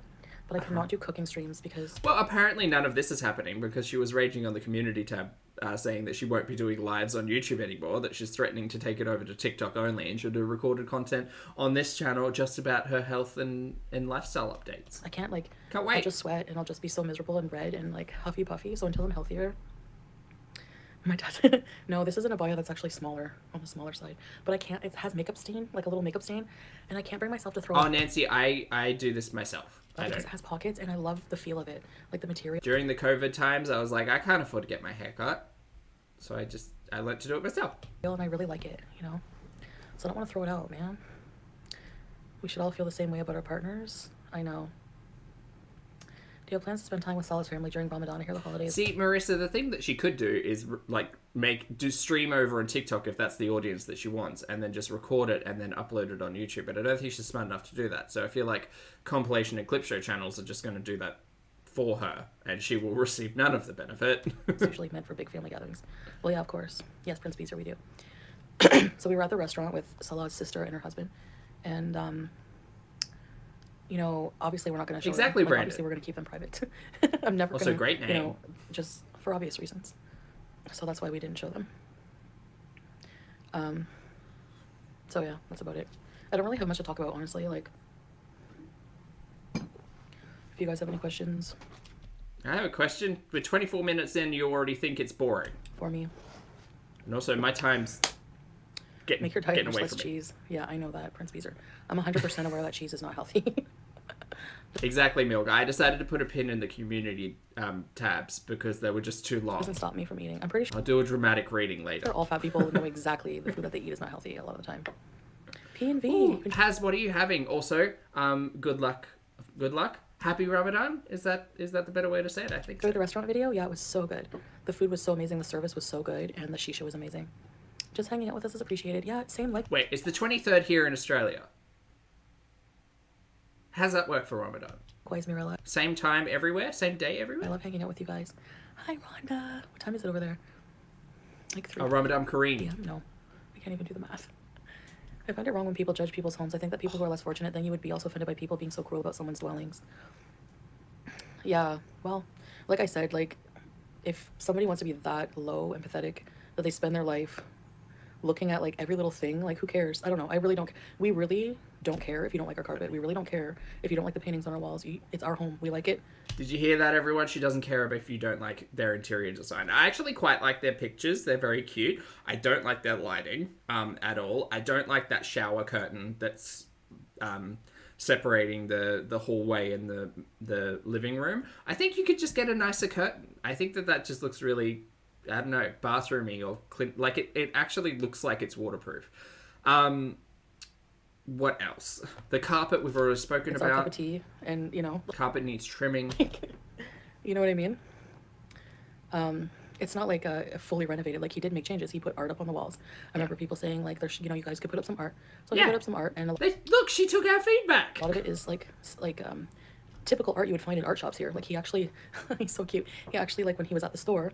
But I cannot do cooking streams because Well, apparently none of this is happening because she was raging on the community tab, saying that she won't be doing lives on YouTube anymore, that she's threatening to take it over to TikTok only, and she'll do recorded content on this channel just about her health and lifestyle updates. I can't like Can't I'll wait. just sweat and I'll just be so miserable and red and like huffy puffy. So until I'm healthier. My dad no, this isn't a abaya, that's actually smaller, on the smaller side. But I can't, it has makeup stain, like a little makeup stain, and I can't bring myself to throw Oh, it Nancy, I do this myself. I because don't. it has pockets and I love the feel of it. Like the material. During the COVID times, I was like, I can't afford to get my hair cut. So I learned to do it myself. And I really like it, you know? So I don't want to throw it out, man. We should all feel the same way about our partners. I know. Do you have plans to spend time with Salah's family during Ramadan or here the holidays? See, Marissa, the thing that she could do is like do stream over on TikTok if that's the audience that she wants, and then just record it and then upload it on YouTube. But I don't think she's smart enough to do that. So I feel like compilation and clip show channels are just going to do that for her, and she will receive none of the benefit. It's usually meant for big family gatherings. Well, yeah, of course. Yes, Prince Beezer, we do. So we were at the restaurant with Salah's sister and her husband, and you know, obviously we're not going to show Exactly, them. Like, Brandon. obviously we're going to keep them private. I'm never Also, going to, great name. you know, just for obvious reasons. So that's why we didn't show them. So yeah, that's about it. I don't really have much to talk about, honestly. Like, if you guys have any questions I have a question. We're 24 minutes in, you already think it's boring. for me, And also, my time's make your diet getting much away less from me. cheese. Yeah, I know that, Prince Beezer. I'm 100% aware that cheese is not healthy. Exactly, Milk. I decided to put a pin in the community tabs because they were just too long. Doesn't stop me from eating. I'm pretty sure I'll do a dramatic reading later. all fat people know exactly the food that they eat is not healthy a lot of the time. P&V. Ooh, Haz, what are you having? Also, good luck. Good luck. Happy Ramadan. Is that the better way to say it? I think Go so. to the restaurant video. Yeah, it was so good. The food was so amazing. The service was so good, and the shisha was amazing. Just hanging out with us is appreciated. Yeah, same like. Wait, it's the 23rd here in Australia. How's that work for Ramadan? Guys, Mirella. Same time everywhere? Same day I everywhere? love hanging out with you guys. Hi, Rhonda. What time is it over there? Like 3. Oh, Ramadan Kareem. Yeah, no. I can't even do the math. I find it wrong when people judge people's homes. I think that people who are less fortunate than you would be also offended by people being so cruel about someone's dwellings. Yeah, well, like I said, like, if somebody wants to be that low and pathetic that they spend their life looking at, like, every little thing, like, who cares? I don't know. I really don't. We really don't care if you don't like our carpet. We really don't care if you don't like the paintings on our walls. It's our home. We like it. Did you hear that, everyone? She doesn't care if you don't like their interior design. I actually quite like their pictures. They're very cute. I don't like their lighting at all. I don't like that shower curtain that's separating the hallway and the living room. I think you could just get a nicer curtain. I think that just looks really, I don't know, bathroomy or clean. Like it actually looks like it's waterproof. What else? The carpet we've already spoken It's about. our cup of tea, and, you know, Carpet needs trimming. you know what I mean? It's not like fully renovated. Like, he did make changes. He put art up on the walls. I remember people saying, like, there's, you know, you guys could put up some art. So he Yeah. put up some art, and Look, she took our feedback. a lot of it is like typical art you would find in art shops here. Like, he actually, he's so cute. He actually, like, when he was at the store,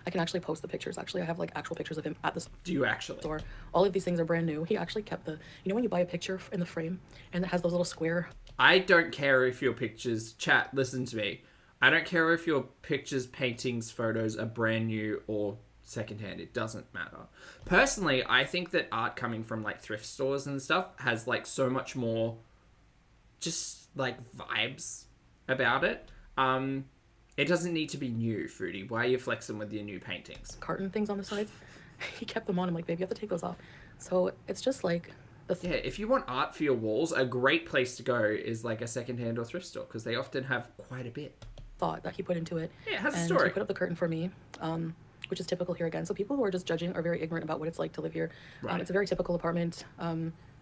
I can actually post the pictures. Actually, I have, like, actual pictures of him at the Do you actually? store. All of these things are brand new. He actually kept you know when you buy a picture in the frame and it has those little square. I don't care if your pictures, chat, listen to me. I don't care if your pictures, paintings, photos are brand new or secondhand. It doesn't matter. Personally, I think that art coming from, like, thrift stores and stuff has, like, so much more just, like, vibes about it. It doesn't need to be new, Foodie. Why are you flexing with your new paintings? Carton things on the sides. He kept them on. I'm like, babe, you have to take those off. So it's just like Yeah, if you want art for your walls, a great place to go is, like, a secondhand or thrift store because they often have quite a bit. thought that he put into it. Yeah, it has a and story. he put up the curtain for me, which is typical here again. So people who are just judging are very ignorant about what it's like to live here. Right. It's a very typical apartment.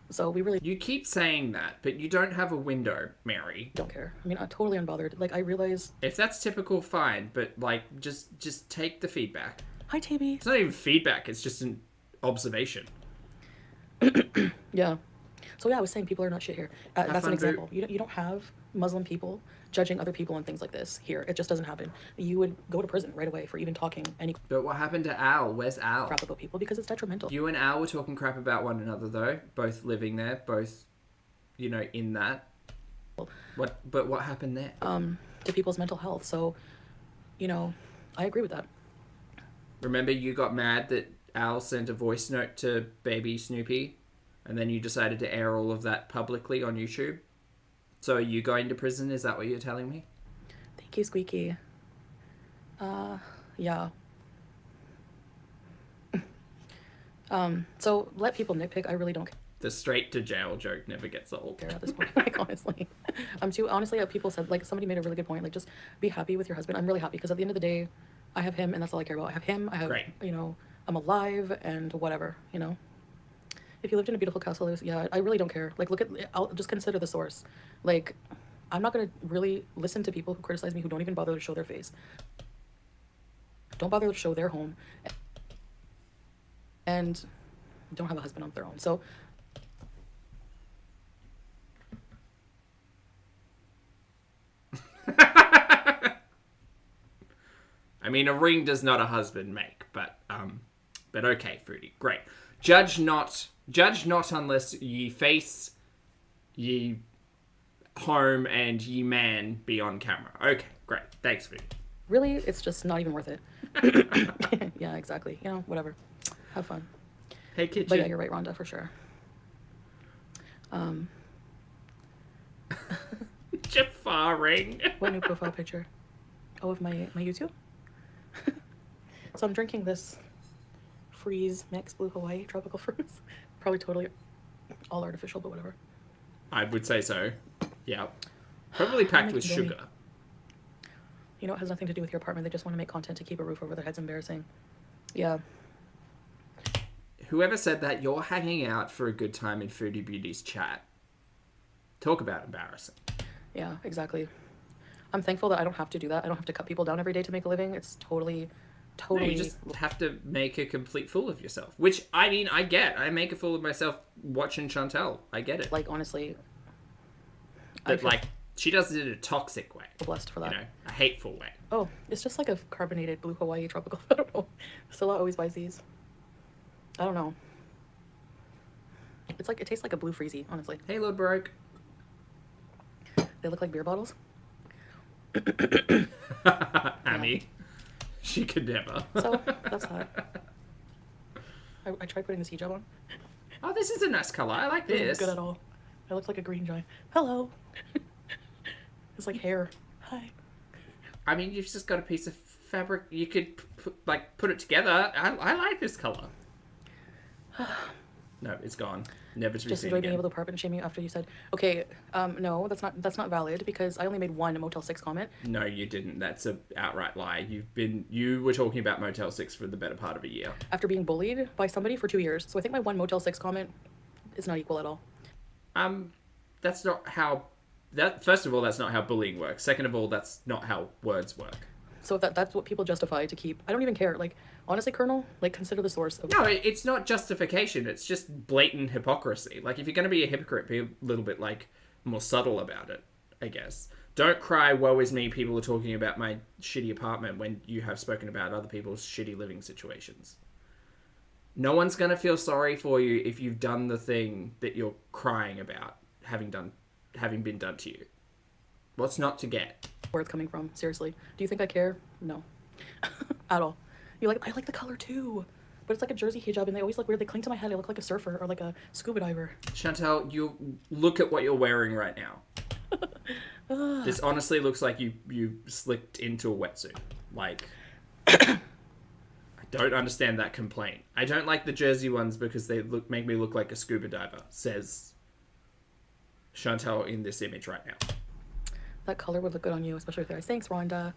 So we really You keep saying that, but you don't have a window, Mary. don't care. I mean, I'm totally unbothered. Like, I realize. If that's typical, fine, but, like, just take the feedback. Hi, Tabby. It's not even feedback, it's just an observation. Yeah. So yeah, I was saying people are not shit here. That's fun, an example. You don't have Muslim people judging other people on things like this here. It just doesn't happen. You would go to prison right away for even talking any But what happened to Al? Where's Al? crap about people because it's detrimental. You and Al were talking crap about one another, though. Both living there, both, you know, in that. But what happened there? To people's mental health. So, you know, I agree with that. Remember you got mad that Al sent a voice note to baby Snoopy? And then you decided to air all of that publicly on YouTube? So are you going to prison? Is that what you're telling me? Thank you, Squeaky. Yeah. So let people nitpick. I really don't The straight to jail joke never gets old. care at this point. Like, honestly, I'm too honestly. People said, like, somebody made a really good point. Like, just be happy with your husband. I'm really happy because at the end of the day, I have him, and that's all I care about. I have him. I have, Great. you know, I'm alive, and whatever, you know. If you lived in a beautiful castle, yeah, I really don't care. Like, I'll just consider the source. Like, I'm not going to really listen to people who criticize me who don't even bother to show their face. Don't bother to show their home. And don't have a husband of their own. So I mean, a ring does not a husband make, but okay, Foodie, great. Judge not unless ye face, ye home, and ye man be on camera. Okay, great. Thanks, Foodie. really, it's just not even worth it. Yeah, exactly. You know, whatever. Have fun. Hey, kitchen. But yeah, you're right, Rhonda, for sure. Jafaring. What new profile picture? Oh, of my YouTube? So I'm drinking this freeze mix blue Hawaii tropical fruits. Probably totally all artificial, but whatever. I would say so. Yeah. Probably packed with sugar. You know, it has nothing to do with your apartment. They just want to make content to keep a roof over their heads. Embarrassing. Yeah. Whoever said that, you're hanging out for a good time in Foodie Beauty's chat. Talk about embarrassing. Yeah, exactly. I'm thankful that I don't have to do that. I don't have to cut people down every day to make a living. It's totally... No, you just have to make a complete fool of yourself. Which, I mean, I get. I make a fool of myself watching Chantel. I get it. Like, honestly... But, like, she does it in a toxic way. Blessed for that. You know, a hateful way. Oh, it's just like a carbonated blue Hawaii tropical. I don't know. Stella always buys these. I don't know. It's like, it tastes like a blue freezy, honestly. Hey, Lord Baroque. They look like beer bottles. Annie. She could never. So, that's that. I tried putting this hijab on. Oh, this is a nice colour. I like It doesn't this. look good at all. I look like a green giant. Hello. It's like hair. Hi. I mean, you've just got a piece of fabric. You could, put it together. I like this colour. No, it's gone. Never to be Just seen enjoy again. being able to apartment shame you after you said, okay, no, that's not valid because I only made one Motel 6 comment. No, you didn't. That's a outright lie. You were talking about Motel 6 for the better part of a year. After being bullied by somebody for 2 years. So I think my one Motel 6 comment is not equal at all. That's not how... First of all, that's not how bullying works. Second of all, that's not how words work. So if that's what people justify to keep, I don't even care. Like, honestly, Colonel, like, consider the source of... No, it's not justification. It's just blatant hypocrisy. Like, if you're going to be a hypocrite, be a little bit, like, more subtle about it, I guess. Don't cry, woe is me, people are talking about my shitty apartment when you have spoken about other people's shitty living situations. No one's going to feel sorry for you if you've done the thing that you're crying about having been done to you. What's not to get? Where it's coming from, seriously. Do you think I care? No. At all. I like the color too. But it's like a jersey hijab and they always look weird. They cling to my head. I look like a surfer or like a scuba diver. Chantel, you look at what you're wearing right now. This honestly looks like you slipped into a wetsuit. Like, I don't understand that complaint. I don't like the jersey ones because they make me look like a scuba diver, says Chantel in this image right now. That color would look good on you, especially with your eyes. Thanks, Rhonda.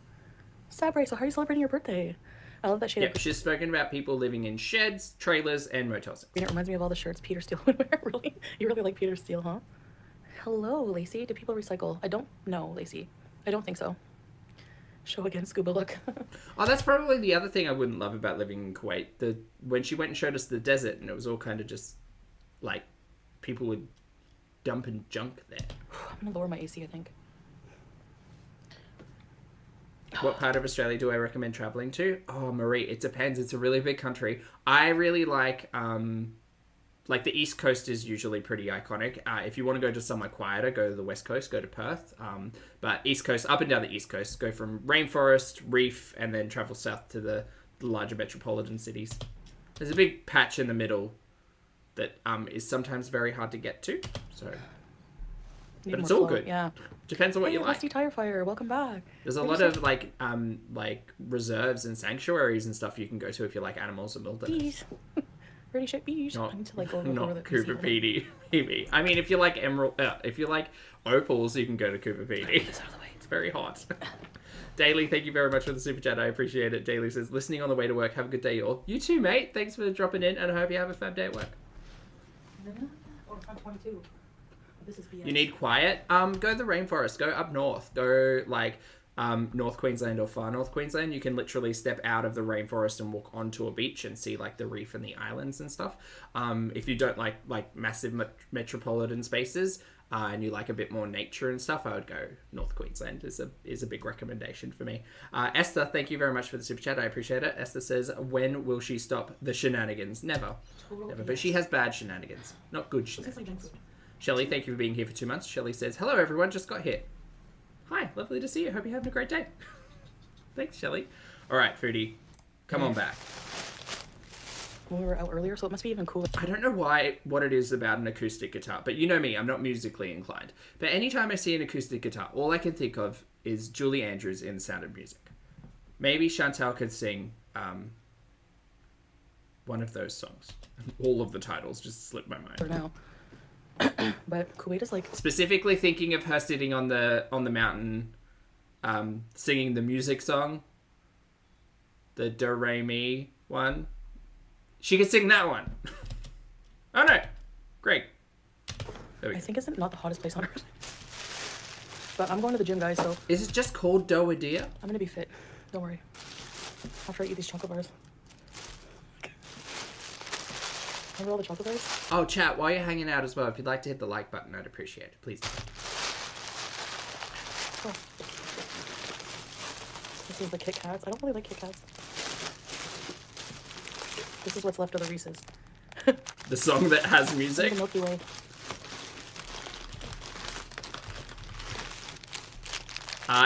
Sabre, so how are you celebrating your birthday? I love that shade. Yeah, she's spoken about people living in sheds, trailers, and motels. It reminds me of all the shirts Peter Steele would wear. Really? You really like Peter Steele, huh? Hello, Lacey. Do people recycle? I don't know, Lacey. I don't think so. Show again, scuba look. Oh, that's probably the other thing I wouldn't love about living in Kuwait. When she went and showed us the desert, and it was all kind of just, like, people were dumping junk there. I'm going to lower my AC, I think. What part of Australia do I recommend traveling to? Oh, Marie, it depends. It's a really big country. I really like the East Coast is usually pretty iconic. If you want to go to somewhere quieter, go to the West Coast, go to Perth. But East Coast, up and down the East Coast, go from rainforest, reef, and then travel south to the larger metropolitan cities. There's a big patch in the middle that is sometimes very hard to get to. So... Need But it's more all flow. good. Yeah. Depends on what you like. Rusty Tire Fire, welcome back. There's a lot of like reserves and sanctuaries and stuff you can go to if you like animals and wilderness. Bees. Ready, shape bees. I need to like go over Not the Cooper Pedy. I mean, if you like if you like opals, you can go to Cooper Pedy. This out of the way. It's very hot. Daily, thank you very much for the super chat. I appreciate it. Daily says, listening on the way to work. Have a good day, y'all. You too, mate. Thanks for dropping in, and I hope you have a fab day at work. Oh, it's on 22. This is BS. You need quiet? Go to the rainforest. Go up north. Go like North Queensland or far North Queensland. You can literally step out of the rainforest and walk onto a beach and see like the reef and the islands and stuff. If you don't like massive metropolitan spaces and you like a bit more nature and stuff, I would go North Queensland is a big recommendation for me. Esther, thank you very much for the super chat. I appreciate it. Esther says, when will she stop the shenanigans? Never. Never. But she has bad shenanigans, not good shenanigans. Shelley, thank you for being here for 2 months. Shelley says, hello everyone, just got here. Hi, lovely to see you. Hope you're having a great day. Thanks, Shelley. All right, Foodie, come on back. We were out earlier, so it must be even cooler. I don't know what it is about an acoustic guitar, but you know me, I'm not musically inclined. But anytime I see an acoustic guitar, all I can think of is Julie Andrews in The Sound of Music. Maybe Chantal could sing one of those songs. All of the titles just slipped my mind. For now. But Kuwait is like... Specifically thinking of her sitting on the mountain, singing the music song. The Do Re Mi one. She could sing that one. Oh no. Great. I think it's not the hottest place on earth. But I'm going to the gym, guys, so... Is it just called Do A Deer? I'm going to be fit. Don't worry. After I eat these chocolate bars. Remember all the chocolate bars? Oh, chat, while you're hanging out as well, if you'd like to hit the like button, I'd appreciate it. Please. Oh. This is the Kit Kats. I don't really like Kit Kats. This is what's left of the Reese's. The song that has music? The Milky Way.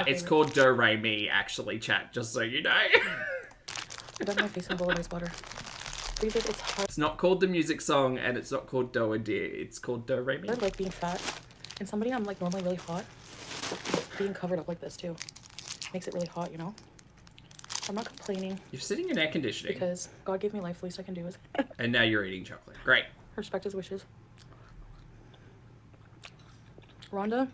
It's called Do Re Mi, actually, chat, just so you know. I got my face in bolognese water. Please, it's hard. It's not called the music song, and it's not called Do A Deer. It's called Do Re Mi. I like being fat. And somebody I'm like normally really hot. Being covered up like this too. Makes it really hot, you know? I'm not complaining. You're sitting in air conditioning. Because God gave me life, the least I can do is... And now you're eating chocolate. Great. Respect his wishes. Rhonda?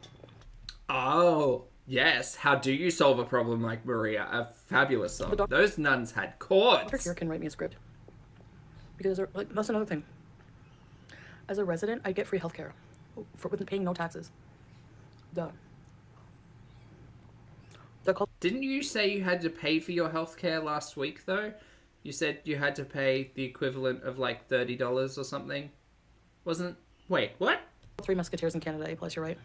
Oh, yes. How do you solve a problem like Maria? A fabulous song. Those nuns had chords. Dr. here can write me a script. Because like, that's another thing. As a resident, I get free healthcare with paying no taxes. Duh. Didn't you say you had to pay for your healthcare last week, though? You said you had to pay the equivalent of like $30 or something. Wasn't... Wait, what? 3 Musketeers in Canada, A+, you're right.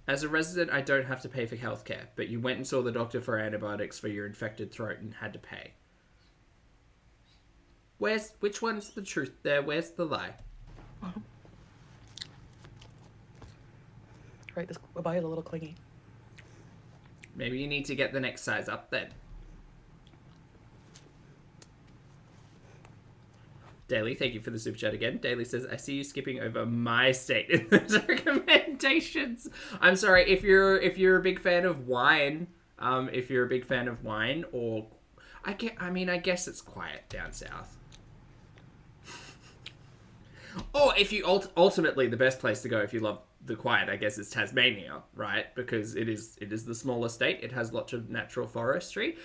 As a resident, I don't have to pay for healthcare, but you went and saw the doctor for antibiotics for your infected throat and had to pay. Which one's the truth there? Where's the lie? Right, this abaya is a little clingy. Maybe you need to get the next size up then. Daily, thank you for the super chat again. Daily says, I see you skipping over my state in those recommendations. I'm sorry, if you're a big fan of wine, or I guess it's quiet down south. Or if you ultimately the best place to go if you love the quiet, I guess, is Tasmania, right? Because it is the smallest state. It has lots of natural forestry.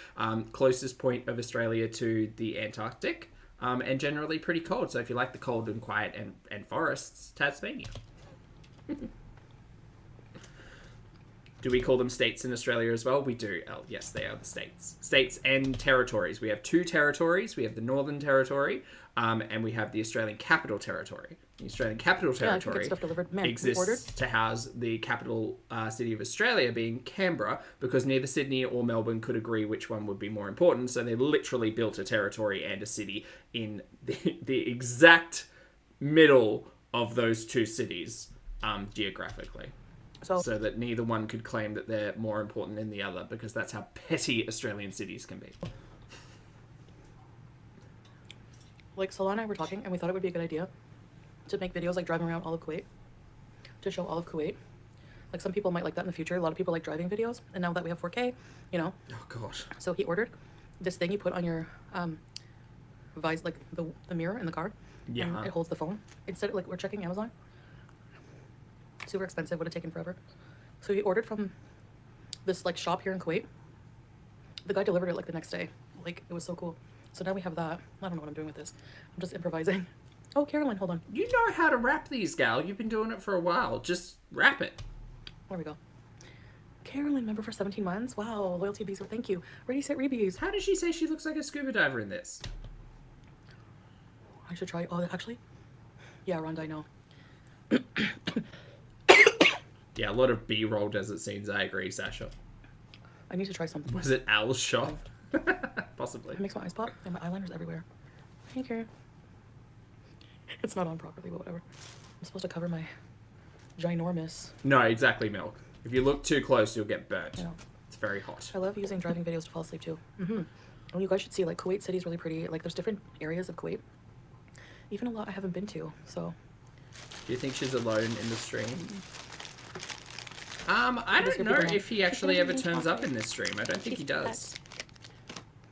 Closest point of Australia to the Antarctic. And generally pretty cold. So if you like the cold and quiet and forests, Tasmania. Do we call them states in Australia as well? We do. Oh, yes, they are the states. States and territories. We have 2 territories. We have the Northern Territory, and we have the Australian Capital Territory. The Australian Capital Territory exists to house the capital city of Australia, being Canberra, because neither Sydney or Melbourne could agree which one would be more important. So they literally built a territory and a city in the exact middle of those 2 cities geographically. So that neither one could claim that they're more important than the other, because that's how petty Australian cities can be. Like, Salah and I were talking, and we thought it would be a good idea to make videos, like, driving around all of Kuwait, to show all of Kuwait. Like, some people might like that in the future. A lot of people like driving videos, and now that we have 4K, you know. Oh, gosh. So he ordered this thing you put on your, like, the mirror in the car. Yeah. And it holds the phone. Instead, like, we're checking Amazon. Super expensive, would have taken forever. So he ordered from this like shop here in Kuwait. The guy delivered it like the next day. Like, it was so cool. So now we have that. I don't know what I'm doing with this. I'm just improvising. Oh, Caroline, hold on. You know how to rap these, gal. You've been doing it for a while. Just rap it. There we go. Caroline, member for 17 months. Wow, loyalty beezer, thank you. Ready, set, rebees. How does she say she looks like a scuba diver in this? I should try. Oh, actually, yeah, Rhonda, I know. Yeah, a lot of B-roll desert scenes. I agree, Sasha. I need to try something. Was it Al's shot? Possibly. It makes my eyes pop and my eyeliner's everywhere. Thank you. It's not on properly, but whatever. I'm supposed to cover my ginormous. No, exactly, Milk. If you look too close, you'll get burnt. Yeah. It's very hot. I love using driving videos to fall asleep too. And you guys should see, like, Kuwait City is really pretty. Like, there's different areas of Kuwait. Even a lot I haven't been to, so. Do you think she's alone in the stream? I don't know if he actually ever turns up in this stream. I don't think he does.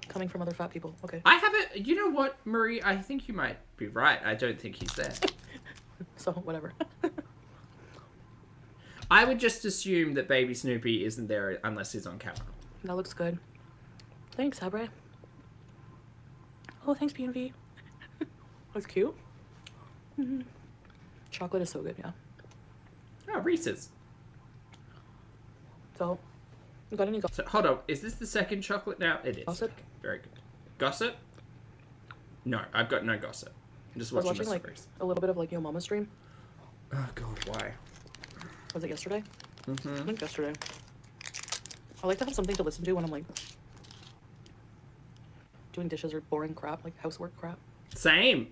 Coming from other fat people. Okay. I haven't. You know what, Marie? I think you might be right. I don't think he's there. So, whatever. I would just assume that baby Snoopy isn't there unless he's on camera. That looks good. Thanks, Abre. Oh, thanks, PNV. That's cute. Chocolate is so good, yeah. Oh, Reese's. So, you got any So, hold on. Is this the second chocolate now? It is. gossip? Okay, very good. Gossip? No, I've got no gossip. I'm just I was watching watching, like, stories. a little bit of, like, Yo Mama stream. Oh, God, why? Was it yesterday? I think yesterday. I like to have something to listen to when I'm, like, doing dishes or boring crap, like housework crap. Same.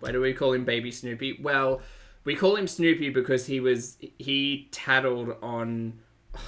Why do we call him Baby Snoopy? Well, we call him Snoopy because he tattled on, oh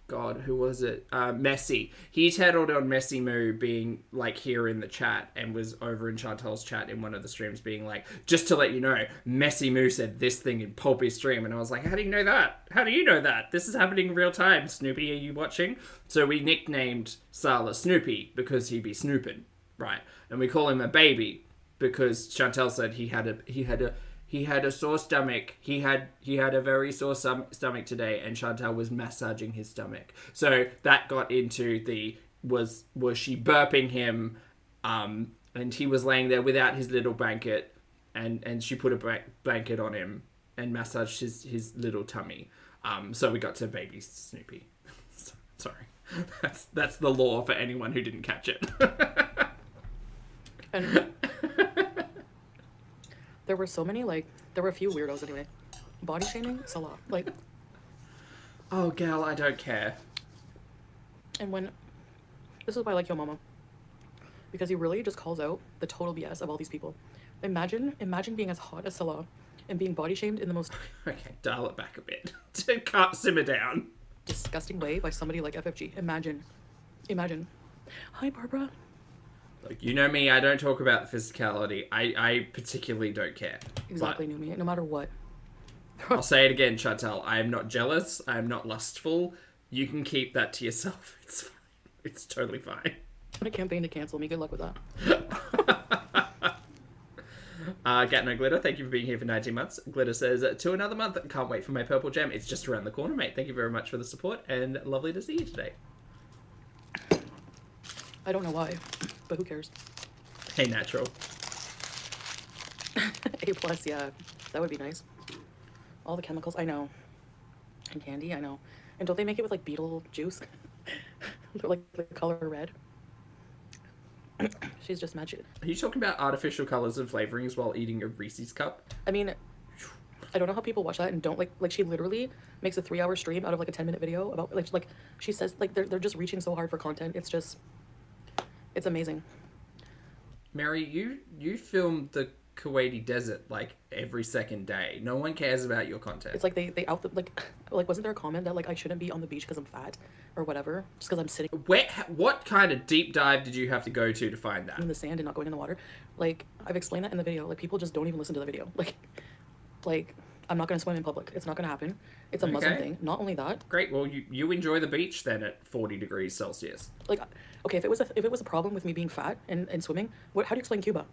God, who was it? Messi. He tattled on Messi Moo being like here in the chat and was over in Chantal's chat in one of the streams being like, just to let you know, Messi Moo said this thing in Pulpy's stream. And I was like, how do you know that? How do you know that? This is happening in real time. Snoopy, are you watching? So we nicknamed Sala Snoopy because he be snooping, right? And we call him a baby because Chantal said he had a sore stomach. He had a very sore stomach today, and Chantal was massaging his stomach. So that got into the was she burping him, and he was laying there without his little blanket, and she put a blanket on him and massaged his little tummy. So we got to baby Snoopy. Sorry, that's the law for anyone who didn't catch it. And there were so many, like, there were a few weirdos anyway. Body shaming, it's a lot. Like, oh, gal, I don't care. and when, this is why I like Yo Mama. Because he really just calls out the total BS of all these people. Imagine being as hot as Salah and being body shamed in the most Okay, dial it back a bit. Can't simmer down. disgusting way by somebody like FFG. Imagine. Hi, Barbara. Look, you know me, I don't talk about the physicality. I particularly don't care. Exactly, knew me, no matter what. I'll say it again, Chantal. I am not jealous. I am not lustful. You can keep that to yourself. It's fine. It's totally fine. I'm on a campaign to cancel me. Good luck with that. Gat No Glitter, thank you for being here for 19 months. Glitter says, to another month. Can't wait for my purple gem. It's just around the corner, mate. Thank you very much for the support, and lovely to see you today. I don't know why, but who cares? Hey, natural. A+, yeah. That would be nice. All the chemicals, I know. And candy, I know. And don't they make it with, like, beetle juice? Like, the color red. She's just magic. Are you talking about artificial colours and flavourings while eating a Reese's cup? I mean, I don't know how people watch that and don't, like, she literally makes a 3-hour stream out of, like, a 10-minute video about, like, she says, like, they're just reaching so hard for content. It's just, it's amazing. Mary, you filmed the Kuwaiti desert like every second day. No one cares about your content. It's like they out the, like wasn't there a comment that, like, I shouldn't be on the beach because I'm fat or whatever, just because I'm sitting What kind of deep dive did you have to go to find that? in the sand and not going in the water? Like, I've explained that in the video. Like, people just don't even listen to the video. Like I'm not gonna swim in public. It's not gonna happen. It's a Muslim thing. Not only that. Great. Well, you enjoy the beach then at 40 degrees Celsius. Like, okay, if it was a problem with me being fat and swimming, how do you explain Cuba?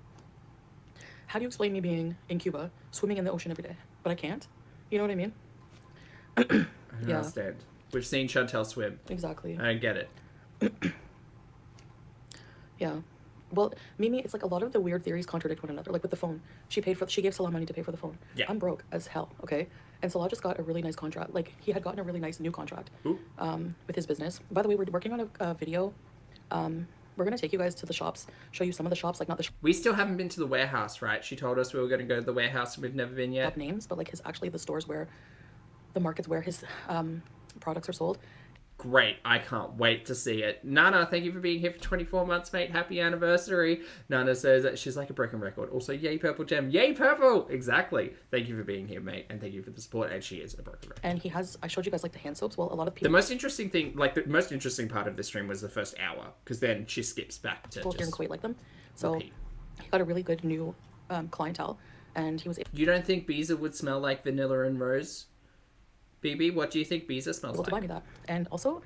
How do you explain me being in Cuba, swimming in the ocean every day? But I can't. You know what I mean? I don't Yeah. understand. We've seen Chantel swim. Exactly. I get it. Yeah. Well, Mimi, it's like a lot of the weird theories contradict one another. Like with the phone, she gave Salah money to pay for the phone. Yeah. I'm broke as hell, okay? And Salah just got a really nice contract. Like he had gotten a really nice new contract, with his business. By the way, we're working on a video. We're gonna take you guys to the shops, show you some of the shops, like not the We still haven't been to the warehouse, right? She told us we were going to go to the warehouse and we've never been yet. shop names, but like the stores where, the markets where his products are sold. Great. I can't wait to see it. Nana, thank you for being here for 24 months, mate. Happy anniversary. Nana says that she's like a broken record. Also, yay, Purple Gem. Yay, Purple! Exactly. Thank you for being here, mate. And thank you for the support. And she is a broken record. And I showed you guys like the hand soaps. Well, a lot of people. The most interesting thing, like the most interesting part of this stream was the first hour. Because then she skips back to people here in Kuwait like them. So repeat. he got a really good new clientele. And he was You don't think Beezer would smell like vanilla and rose? BB, what do you think Beezer smells able like? to buy me that. And also,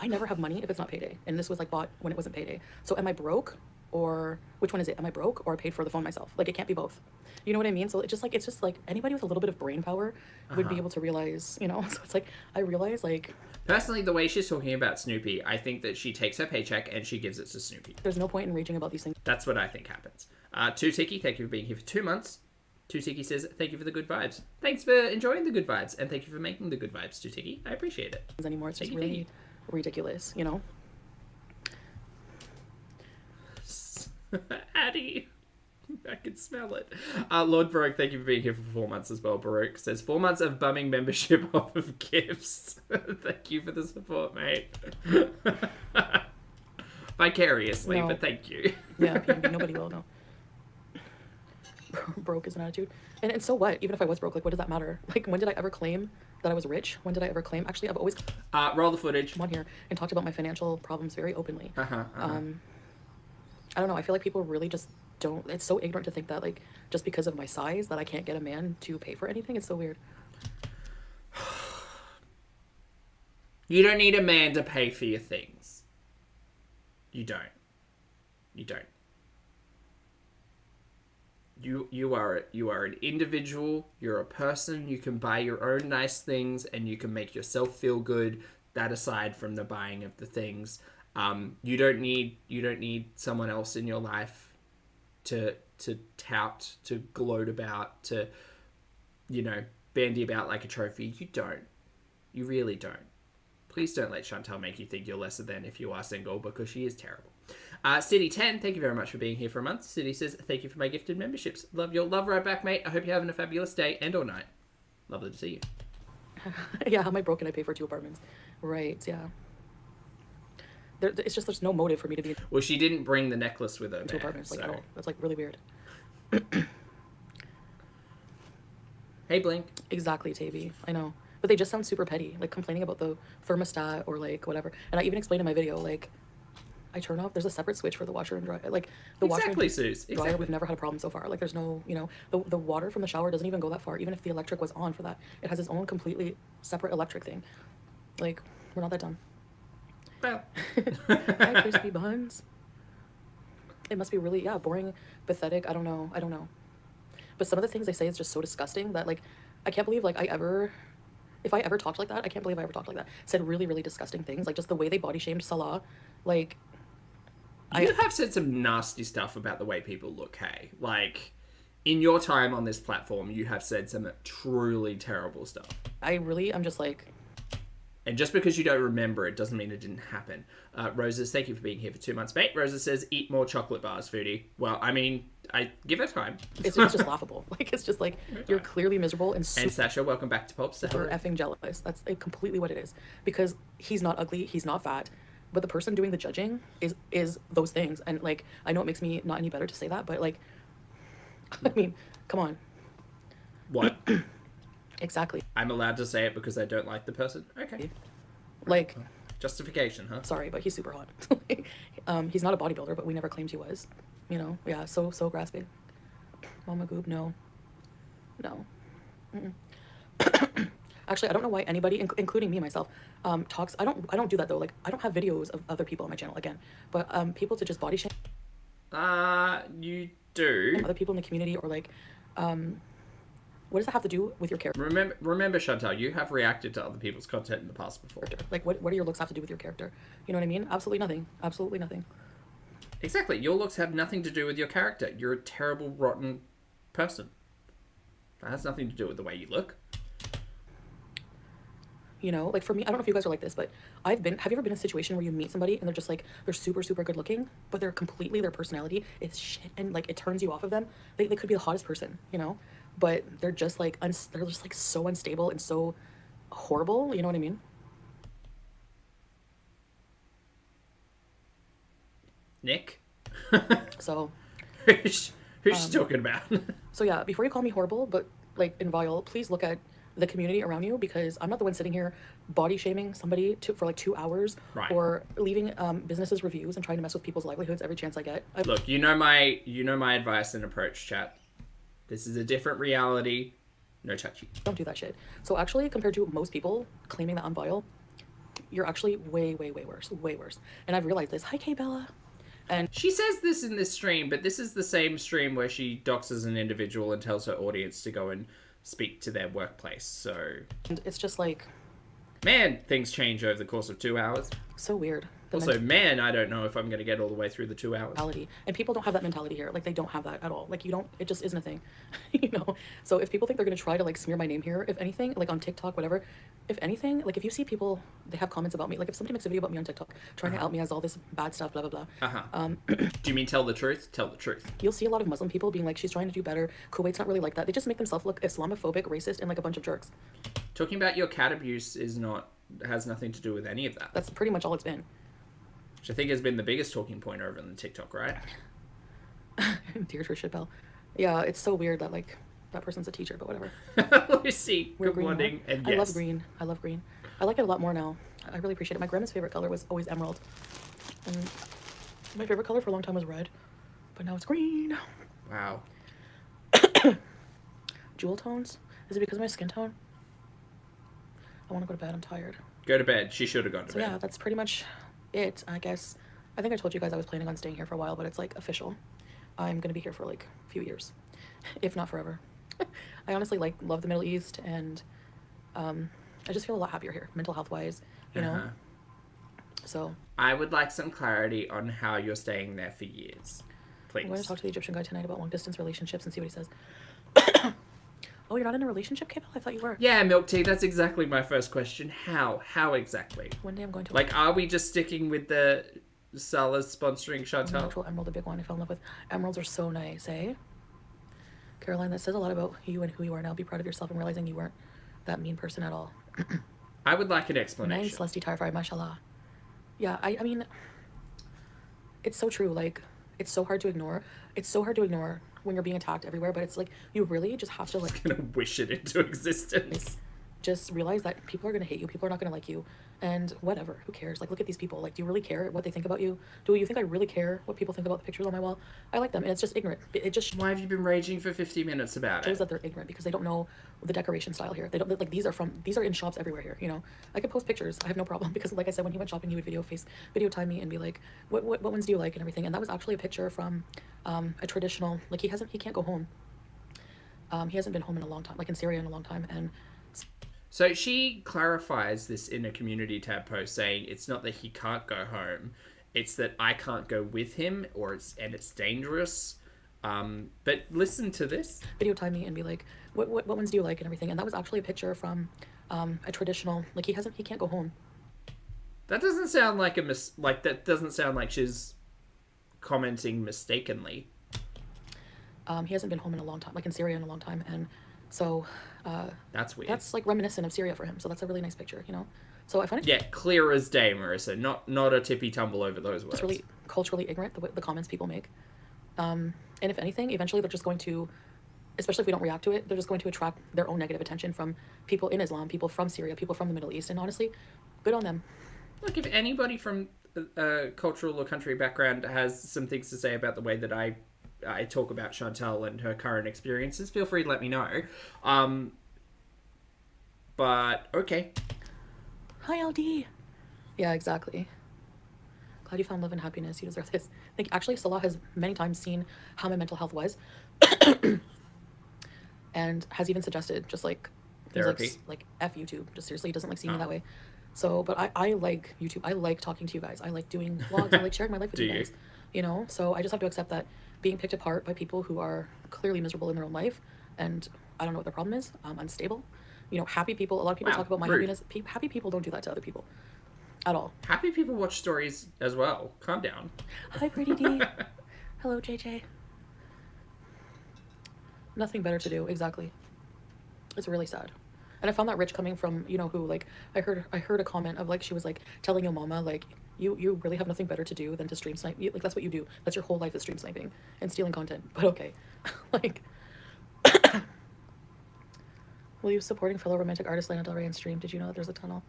I never have money if it's not payday. And this was like bought when it wasn't payday. So am I broke, or which one is it? Am I broke or I paid for the phone myself? Like it can't be both. You know what I mean? So it's just like anybody with a little bit of brain power would be able to realize, you know. So it's like I realize like Personally, the way she's talking about Snoopy, I think that she takes her paycheck and she gives it to Snoopy. there's no point in raging about these things. That's what I think happens. Two Tiki, thank you for being here for 2 months. Two Tiki says, thank you for the good vibes. Thanks for enjoying the good vibes, and thank you for making the good vibes, Two Tiki. I appreciate it. Anymore. It's just Thank you, really ridiculous, you know. Addie. I can smell it. Lord Baroque, thank you for being here for 4 months as well. Baroque says 4 months of bumming membership off of gifts. Thank you for the support, mate. Vicariously, No. but thank you. Yeah, nobody will know. Broke is an attitude. And so what? Even if I was broke, like what does that matter? Like when did I ever claim that I was rich? When did I ever claim? Actually, I've always Roll the footage. come on here and talked about my financial problems very openly. Uh-huh. I don't know. I feel like people really just don't. It's so ignorant to think that like just because of my size that I can't get a man to pay for anything. It's so weird. You don't need a man to pay for your things. You don't. You don't. You are an individual. You're a person. You can buy your own nice things and you can make yourself feel good. That aside from the buying of the things, you don't need someone else in your life to tout, to gloat about, to bandy about like a trophy. You don't. You really don't. Please don't let Chantal make you think you're lesser than if you are single, because she is terrible. City 10, thank you very much for being here for a month. City says, thank you for my gifted memberships. Love your love right back, mate. I hope you're having a fabulous day and or night. Lovely to see you. Yeah, how am I broken? I pay for 2 apartments. Right, yeah. It's just there's no motive for me to be Well, she didn't bring the necklace with her. in 2 apartments. Like, so. at all. That's like really weird. Hey, Blink. Exactly, Tavy. I know. But they just sound super petty, like complaining about the thermostat or like whatever. And I even explained in my video, like, I turn off, there's a separate switch for the washer and dryer. Like, the washer Exactly, and Suze. dryer, Exactly. we've never had a problem so far. Like, there's no, the water from the shower doesn't even go that far. Even if the electric was on for that, it has its own completely separate electric thing. Like, we're not that dumb. Well. Hi, crispy buns. It must be really, boring, pathetic. I don't know. But some of the things they say is just so disgusting that, like, I can't believe, like, if I ever talked like that, I can't believe I ever talked like that. Said really, really disgusting things. Like, just the way they body shamed Salah. Like, You have said some nasty stuff about the way people look, hey? Like, in your time on this platform, you have said some truly terrible stuff. I'm just like... And just because you don't remember it doesn't mean it didn't happen. Roses, thank you for being here for 2 months, mate. Rosa says, eat more chocolate bars, Foodie. Well, I mean, I give her time. It's just laughable. Like, it's just like, you're clearly miserable and And super Sasha, welcome back to Pulp. effing jealous. That's completely what it is. Because he's not ugly, he's not fat, but the person doing the judging is those things. And, like, I know it makes me not any better to say that, but, like, I mean, come on. What? Exactly. I'm allowed to say it because I don't like the person? Okay. Like... Justification, huh? Sorry, but he's super hot. He's not a bodybuilder, but we never claimed he was. Yeah, so grasping. Mama Goob, no. Actually, I don't know why anybody, including me myself, talks. I don't do that though. Like, I don't have videos of other people on my channel again, but people to just body shame. You do. Other people in the community, or like What does that have to do with your character? Remember, Chantal, you have reacted to other people's content in the past before. Like, what do your looks have to do with your character? You know what I mean? Absolutely nothing. Absolutely nothing. Exactly. Your looks have nothing to do with your character. You're a terrible, rotten person. That has nothing to do with the way you look. You know, like for me, I don't know if you guys are like this, but have you ever been in a situation where you meet somebody and they're just like, they're super, super good looking, but their personality is shit and like it turns you off of them? They could be the hottest person, you know, but they're just like, they're just like so unstable and so horrible, you know what I mean? Nick? So. Who's she talking about? So yeah, before you call me horrible, but like and vile, please look at the community around you, because I'm not the one sitting here body shaming somebody for like 2 hours, right, or leaving businesses reviews and trying to mess with people's livelihoods every chance I get. Look, you know my advice and approach, chat. This is a different reality. No touchy. Don't do that shit. So actually, compared to most people claiming that I'm vile, you're actually way, way, way worse. Way worse. And I've realized this. Hi, K Bella. And she says this in this stream, but this is the same stream where she doxes an individual and tells her audience to go and speak to their workplace. So and it's just like, man, things change over the course of 2 hours. So weird. Also, man, I don't know if I'm going to get all the way through the 2 hours. And people don't have that mentality here. Like, they don't have that at all. Like, it just isn't a thing, you know? So if people think they're going to try to, like, smear my name here, if anything, like, on TikTok, whatever, if anything, like, if you see people, they have comments about me, like, if somebody makes a video about me on TikTok, trying to out me as all this bad stuff, blah, blah, blah. Do you mean tell the truth? Tell the truth. You'll see a lot of Muslim people being like, she's trying to do better. Kuwait's not really like that. They just make themselves look Islamophobic, racist, and like a bunch of jerks. Talking about your cat abuse has nothing to do with any of that. That's pretty much all it's been. Which I think has been the biggest talking point over on the TikTok, right? Deirdre Chappelle. Yeah, it's so weird that, like, that person's a teacher, but whatever. Lucy, good morning. And yes. I love green. I love green. I like it a lot more now. I really appreciate it. My grandma's favorite color was always emerald. And my favorite color for a long time was red. But now it's green. Wow. Jewel tones? Is it because of my skin tone? I want to go to bed. I'm tired. Go to bed. She should have gone to bed. Yeah, that's pretty much it, I guess. I think I told you guys I was planning on staying here for a while, but it's like official. I'm gonna be here for like a few years, if not forever. I honestly love the Middle East, and I just feel a lot happier here, mental health wise, you know. So I would like some clarity on how you're staying there for years, please. I'm going to talk to the Egyptian guy tonight about long distance relationships and see what he says. Oh, you're not in a relationship, Cable? I thought you were. Yeah, Milk Tea, that's exactly my first question. How exactly? One day I'm going to... Like, are we just sticking with the Salah's sponsoring Chantal? Natural emerald, the big one I fell in love with. Emeralds are so nice, eh? Caroline, that says a lot about you and who you are now. Be proud of yourself and realizing you weren't that mean person at all. I would like an explanation. Nice, Lusty Tire Fry, mashallah. Yeah, I mean, it's so true. Like, it's so hard to ignore. It's so hard to ignore when you're being attacked everywhere, but it's like, you really just have to, like... I'm gonna wish it into existence. Just realize that people are gonna hate you, people are not gonna like you, and whatever, who cares? Like, look at these people. Like, do you really care what they think about you? Do you think I really care what people think about the pictures on my wall? I like them, and it's just ignorant. It just... Why have you been raging for 50 minutes about it? Shows that they're ignorant, because they don't know the decoration style here. They don't, like, these are in shops everywhere here, you know? I could post pictures, I have no problem, because like I said, when he went shopping, he would video time me and be like, what ones do you like and everything, and that was actually a picture from a traditional, like, he can't go home. He hasn't been home in a long time, like in Syria in a long time, and... So she clarifies this in a community tab post, saying it's not that he can't go home, it's that I can't go with him, and it's dangerous. But listen to this. Video time me and be like, what ones do you like and everything, and that was actually a picture from a traditional, like, he can't go home. That doesn't sound like that doesn't sound like she's commenting mistakenly. He hasn't been home in a long time, like in Syria in a long time, and so that's weird. That's like reminiscent of Syria for him, so that's a really nice picture, you know. So I find it clear as day, Marissa. Not a tippy tumble over those words. It's really culturally ignorant, the comments people make, and if anything, eventually they're just going to, especially if we don't react to it, they're just going to attract their own negative attention from people in Islam, people from Syria, people from the Middle East, and honestly, good on them. Look, if anybody from a cultural or country background has some things to say about the way that I talk about Chantal and her current experiences, feel free to let me know. But okay. Hi, LD. Yeah, exactly. Glad you found love and happiness. You deserve this. Actually, Salah has many times seen how my mental health was. and has even suggested just like Therapy. like F YouTube. Just seriously, he doesn't like seeing me Oh. that way. So, but I like YouTube. I like talking to you guys. I like doing vlogs. I like sharing my life with Do you you? guys. You know, so I just have to accept that being picked apart by people who are clearly miserable in their own life, and I don't know what their problem is. Unstable. You know, happy people. A lot of people Wow, talk about my rude. happiness. Happy people don't do that to other people, at all. Happy people watch stories as well. Calm down. Hi, Pretty D. Hello, JJ. Nothing better to do. Exactly. It's really sad. And I found that rich coming from, you know, who, like, I heard a comment of, like, she was, like, telling your mama, like, you really have nothing better to do than to stream snipe. Like, that's what you do. That's your whole life is stream sniping and stealing content. But okay. Like, will you supporting fellow romantic artist Lana Del Rey on stream? Did you know that there's a tunnel?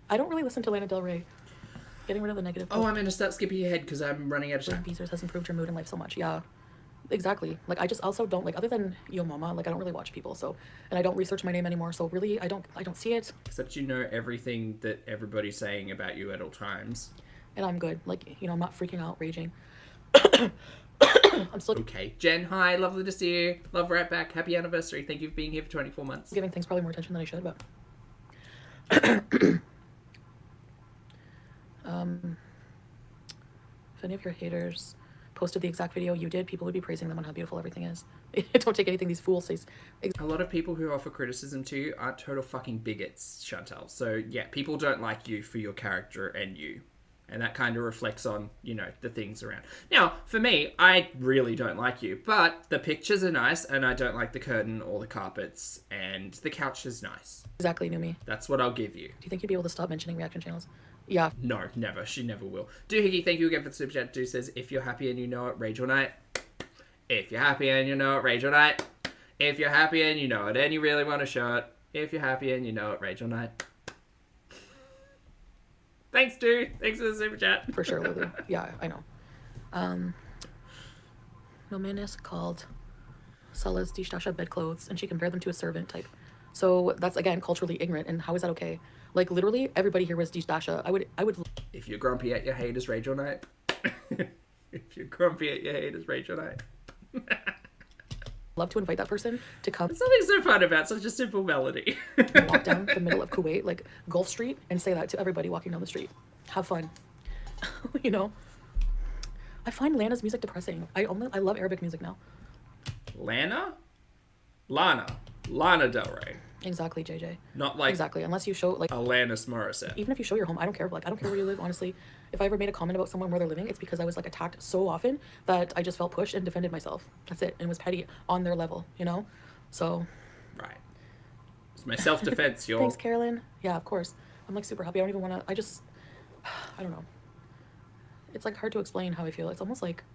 I don't really listen to Lana Del Rey. Getting rid of the negative. Oh, I'm going to start skipping ahead because I'm running out of time. BEEZERS has improved your mood in life so much. Yeah. Exactly. Like, I just also don't, like, other than Yo Mama, like, I don't really watch people, so, and I don't research my name anymore, so really, I don't see it. Except you know everything that everybody's saying about you at all times. And I'm good. Like, you know, I'm not freaking out, raging. I'm still Okay. Jen, hi. Lovely to see you. Love right back. Happy anniversary. Thank you for being here for 24 months. giving things probably more attention than I should, but if any of your haters posted the exact video you did, people would be praising them on how beautiful everything is. Don't take anything these fools say. A lot of people who offer criticism to you aren't total fucking bigots, Chantal. So, yeah, people don't like you for your character and you. And that kind of reflects on, you know, the things around. Now, for me, I really don't like you. But the pictures are nice, and I don't like the curtain or the carpets, and the couch is nice. Exactly, Numi. That's what I'll give you. Do you think you'd be able to stop mentioning reaction channels? Yeah. No, never. She never will. Doohickey, thank you again for the super chat. Doo says, if you're happy and you know it, rage all night. If you're happy and you know it, rage all night. If you're happy and you know it and you really want to show it. If you're happy and you know it, rage all night. Thanks, Doo. Thanks for the super chat. For sure, Lily. Yeah, I know. Nominus called Sala's Dishdasha bedclothes, and she compared them to a servant type. So that's, again, culturally ignorant, and how is that okay? Like, literally, everybody here was Dishdasha. I would If you're grumpy at your haters, rage all night. If you're grumpy at your haters, rage all night. love to invite that person to come There's something so fun about such a simple melody. and walk down the middle of Kuwait, like Gulf Street, and say that to everybody walking down the street. Have fun. You know? I find Lana's music depressing. I love Arabic music now. Lana Del Rey. Exactly, JJ. Not like Exactly. Unless you show, like, Alanis Morissette. even if you show your home, I don't care. Like, I don't care where you live, honestly. If I ever made a comment about someone where they're living, it's because I was, like, attacked so often that I just felt pushed and defended myself. That's it. And was petty on their level, you know? So. Right. It's my self-defense, y'all. Thanks, Carolyn. Yeah, of course. I'm, like, super happy. I don't even want to, I don't know. It's, like, hard to explain how I feel. It's almost like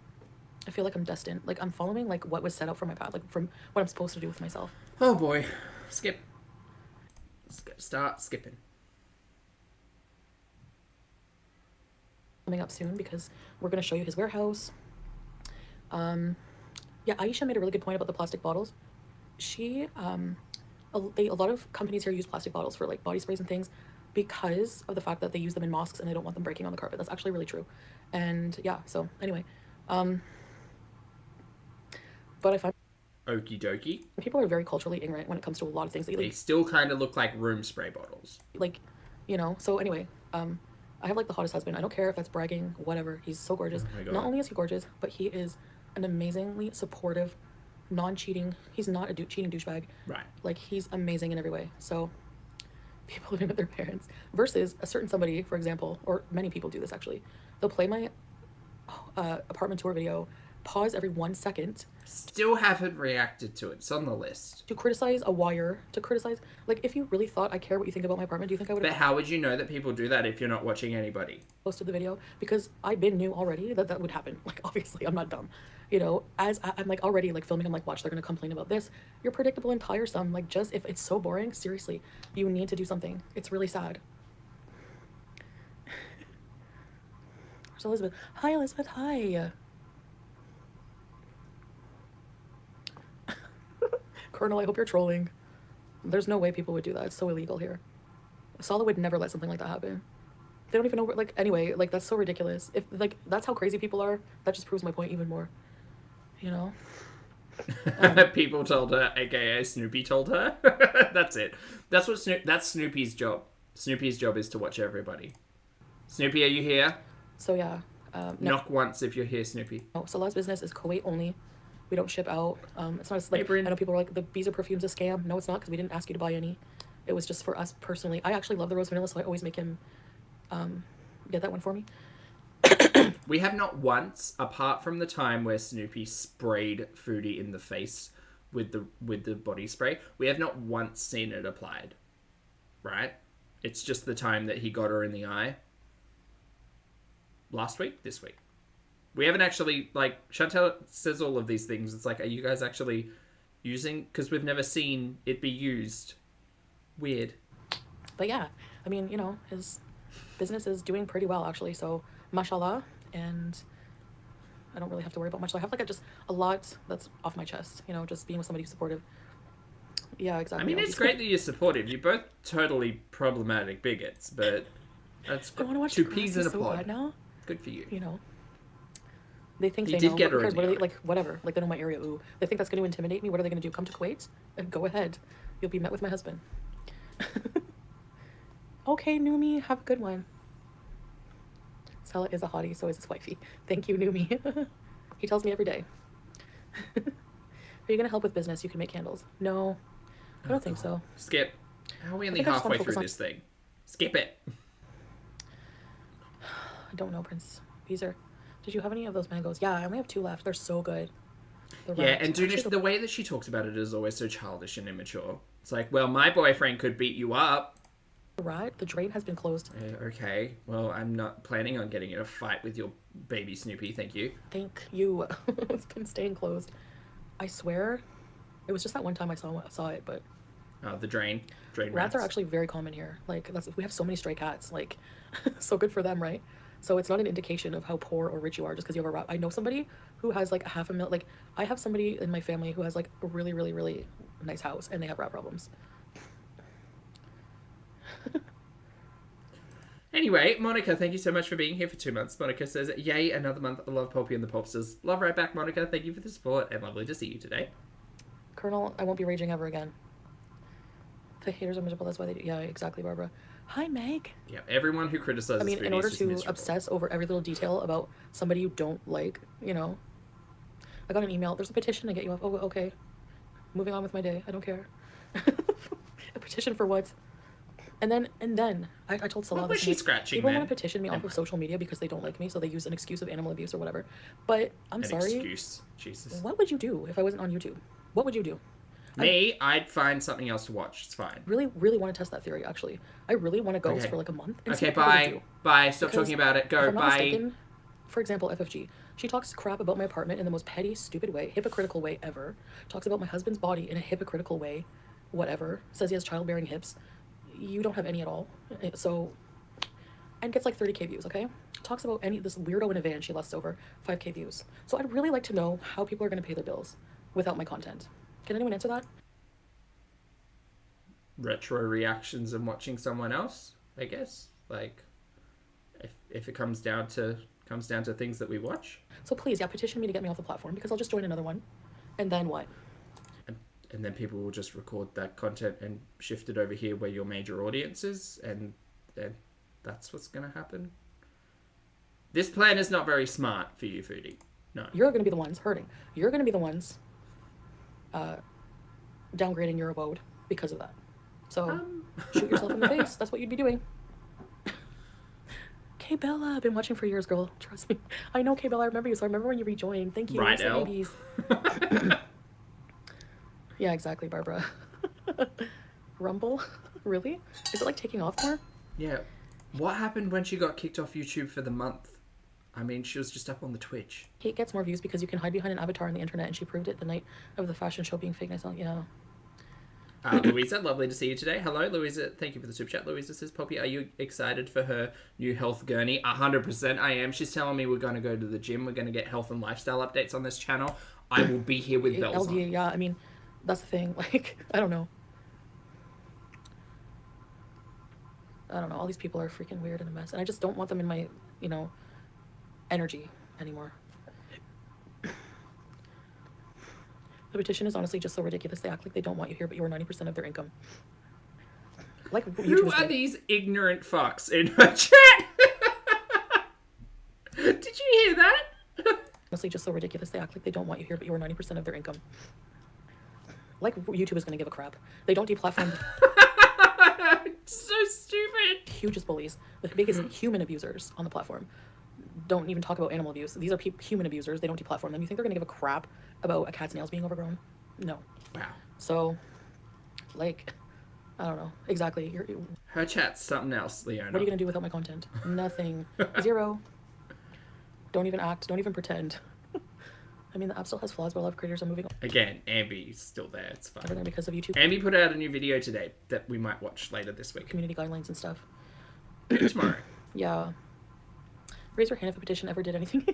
I feel like I'm destined. Like, I'm following, like, what was set out for my path, like, from what I'm supposed to do with myself. Oh, boy. Skip. Start skipping. Coming up soon because we're going to show you his warehouse. Yeah, Aisha made a really good point about the plastic bottles. She a lot of companies here use plastic bottles for, like, body sprays and things because of the fact that they use them in mosques and they don't want them breaking on the carpet. That's actually really true. And yeah, so anyway, but I find Okie dokie. people are very culturally ignorant when it comes to a lot of things. They still kind of look like room spray bottles. Like, you know, so anyway, I have, like, the hottest husband. I don't care if that's bragging, whatever. He's so gorgeous. Oh my God. Not only is he gorgeous, but he is an amazingly supportive, non-cheating. He's not a cheating douchebag. Right. Like, he's amazing in every way. So people living with their parents versus a certain somebody, for example, or many people do this actually. They'll play my apartment tour video, pause every 1 second. Still haven't reacted to it. It's on the list. To criticize a wire, to criticize, like, if you really thought I care what you think about my apartment, do you think I would But have how would you know that people do that if you're not watching anybody? posted the video? Because I knew already that that would happen. Like, obviously, I'm not dumb. You know, as I'm, like, already, like, filming, I'm like, watch, they're going to complain about this. You're predictable and tiresome. Like, just, if it's so boring, seriously, you need to do something. It's really sad. Where's Elizabeth? Hi, Elizabeth. Hi. Colonel, I hope you're trolling. There's no way people would do that. It's so illegal here. Sala would never let something like that happen. They don't even know where, like, anyway, like, that's so ridiculous. If, like, that's how crazy people are, that just proves my point even more. You know? People told her, aka Snoopy told her. That's it. That's what that's Snoopy's job. Snoopy's job is to watch everybody. Snoopy, are you here? So yeah. No. Knock once if you're here, Snoopy. Oh, Salah's business is Kuwait only. We don't ship out. It's not like, I know people are like, the BEEZER perfume's a scam. No, it's not, because we didn't ask you to buy any. It was just for us personally. I actually love the rose vanilla, so I always make him get that one for me. We have not once, apart from the time where Snoopy sprayed Foodie in the face with the body spray, we have not once seen it applied. Right? It's just the time that he got her in the eye. Last week? This week. We haven't actually, like, Chantel says all of these things. It's like, are you guys actually using? Because we've never seen it be used. Weird. But yeah, I mean, you know, his business is doing pretty well, actually. So, mashallah. And I don't really have to worry about much. So I have, like, just a lot that's off my chest. You know, just being with somebody who's supportive. Yeah, exactly. I mean, it's great that you're supportive. You're both totally problematic bigots, but that's I want to watch two the peas grass in a so pod. bad now. Good for you. You know. They think You they did know. get Who her cares? in What are the they, eye. like, whatever. Like, they know my area. Ooh. They think that's going to intimidate me. What are they going to do? Come to Kuwait? Go ahead. You'll be met with my husband. Okay, Numi. Have a good one. Stella is a hottie, so is his wifey. Thank you, Numi. He tells me every day. Are you going to help with business? You can make candles. No. I don't think so. Skip. How are we only think I just wanna halfway through focus on- this thing? Skip it. I don't know, Prince. BEEZER. Did you have any of those mangoes? Yeah, I only have 2 left. They're so good. They're Yeah, wrapped. and Dunish, Actually, the way that she talks about it is always so childish and immature. It's like, well, my boyfriend could beat you up. right? The drain has been closed. Okay, well, I'm not planning on getting in a fight with your baby Snoopy, thank you. Thank you. It's been staying closed. I swear, it was just that one time I saw it, but The drain rats are actually very common here. Like, we have so many stray cats. Like, so good for them, right? So it's not an indication of how poor or rich you are just because you have a rat. I know somebody who has like $500,000. Like, I have somebody in my family who has like a really, really, really nice house, and they have rat problems. Anyway, Monica, thank you so much for being here for 2 months. Monica says, yay, another month. I love Pulpy and the Pulpsters. Love right back, Monica. Thank you for the support, and lovely to see you today. Colonel, I won't be raging ever again. The haters are miserable. That's why they do. Yeah, exactly, Barbara. Hi, Meg. Yeah, everyone who criticizes I mean, in Foodie order is just to miserable. obsess over every little detail about somebody you don't like, you know. I got an email. There's a petition to get you off. Oh, okay. Moving on with my day. I don't care. A petition for what? And then I told Salah What was this, she like, scratching people then? want to petition me off of social media because they don't like me, so they use an excuse of animal abuse or whatever. But I'm An sorry. excuse. Jesus. What would you do if I wasn't on YouTube? What would you do? Me, I'd find something else to watch. It's fine. Really, really want to test that theory, actually. I really want to ghost Okay. for like a month and Okay, see what I would bye. do. Bye. Stop Because talking about it. if Go. I'm not Bye. mistaken, for example, FFG. She talks crap about my apartment in the most petty, stupid way, hypocritical way ever. Talks about my husband's body in a hypocritical way, whatever. Says he has childbearing hips. You don't have any at all. So, and gets like 30K views, okay? Talks about this weirdo in a van she lusts over, 5K views. So I'd really like to know how people are going to pay their bills without my content. Can anyone answer that? Retro reactions and watching someone else, I guess. Like, if it comes down to things that we watch. So please, yeah, petition me to get me off the platform because I'll just join another one. And then what? And then people will just record that content and shift it over here where your major audience is, and then that's what's going to happen. This plan is not very smart for you, Foodie. No. You're going to be the ones hurting. You're going to be the ones downgrading your abode because of that. So shoot yourself in the face. That's what you'd be doing. K Bella, I've been watching for years, girl. Trust me. I know, K Bella, I remember you. So I remember when you rejoined. Thank you. Right, So Elle. babies. Yeah, exactly, Barbara. Rumble? Really? Is it like taking off more? Yeah. What happened when she got kicked off YouTube for the month? I mean, she was just up on the Twitch. Kate gets more views because you can hide behind an avatar on the internet, and she proved it the night of the fashion show being fake. Yeah. Louisa, lovely to see you today. Hello, Louisa. Thank you for the super chat. Louisa says, Poppy, are you excited for her new health gurney? 100% I am. She's telling me we're going to go to the gym. We're going to get health and lifestyle updates on this channel. I will be here with bells LG, on. yeah, I mean, that's the thing. Like, I don't know. All these people are freaking weird and a mess. And I just don't want them in my, energy anymore. The petition is honestly just so ridiculous. They act like they don't want you here, but you are 90% of their income. Like, who are these ignorant fucks in her chat? Did you hear that? Honestly just so ridiculous. They act like they don't want you here, but you are 90% of their income. Like, YouTube is going to give a crap. They don't deplatform. So stupid. Hugest bullies. The biggest human abusers on the platform. Don't even talk about animal abuse. These are human abusers. They don't deplatform them. You think they're going to give a crap about a cat's nails being overgrown? No. Wow. So, like, I don't know. Exactly. Her chat's something else, Leona. What are you going to do without my content? Nothing. Zero. Don't even act. Don't even pretend. I mean, the app still has flaws, but a lot of creators are moving on. Again, Ambi's still there. It's fine. Everything because of YouTube. Ambi put out a new video today that we might watch later this week. Community guidelines and stuff. Tomorrow. Yeah. Raise your hand if a petition ever did anything.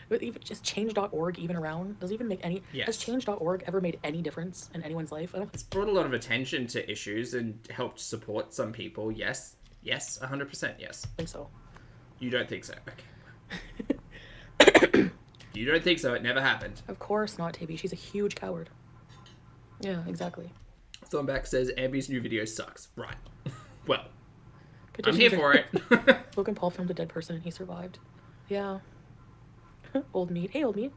But even just change.org even around doesn't even make any. Yes. Has change.org ever made any difference in anyone's life? I don't. It's brought a lot of attention to issues and helped support some people. Yes. Yes. 100% yes. Think so. You don't think so? Okay. You don't think so? It never happened. Of course not, Tabby. She's a huge coward. Yeah, exactly. Thornback says Ambi's new video sucks. Right. Well, Petitions I'm here for it. Logan Paul filmed a dead person and he survived. Yeah. Old meat. Hey, old meat.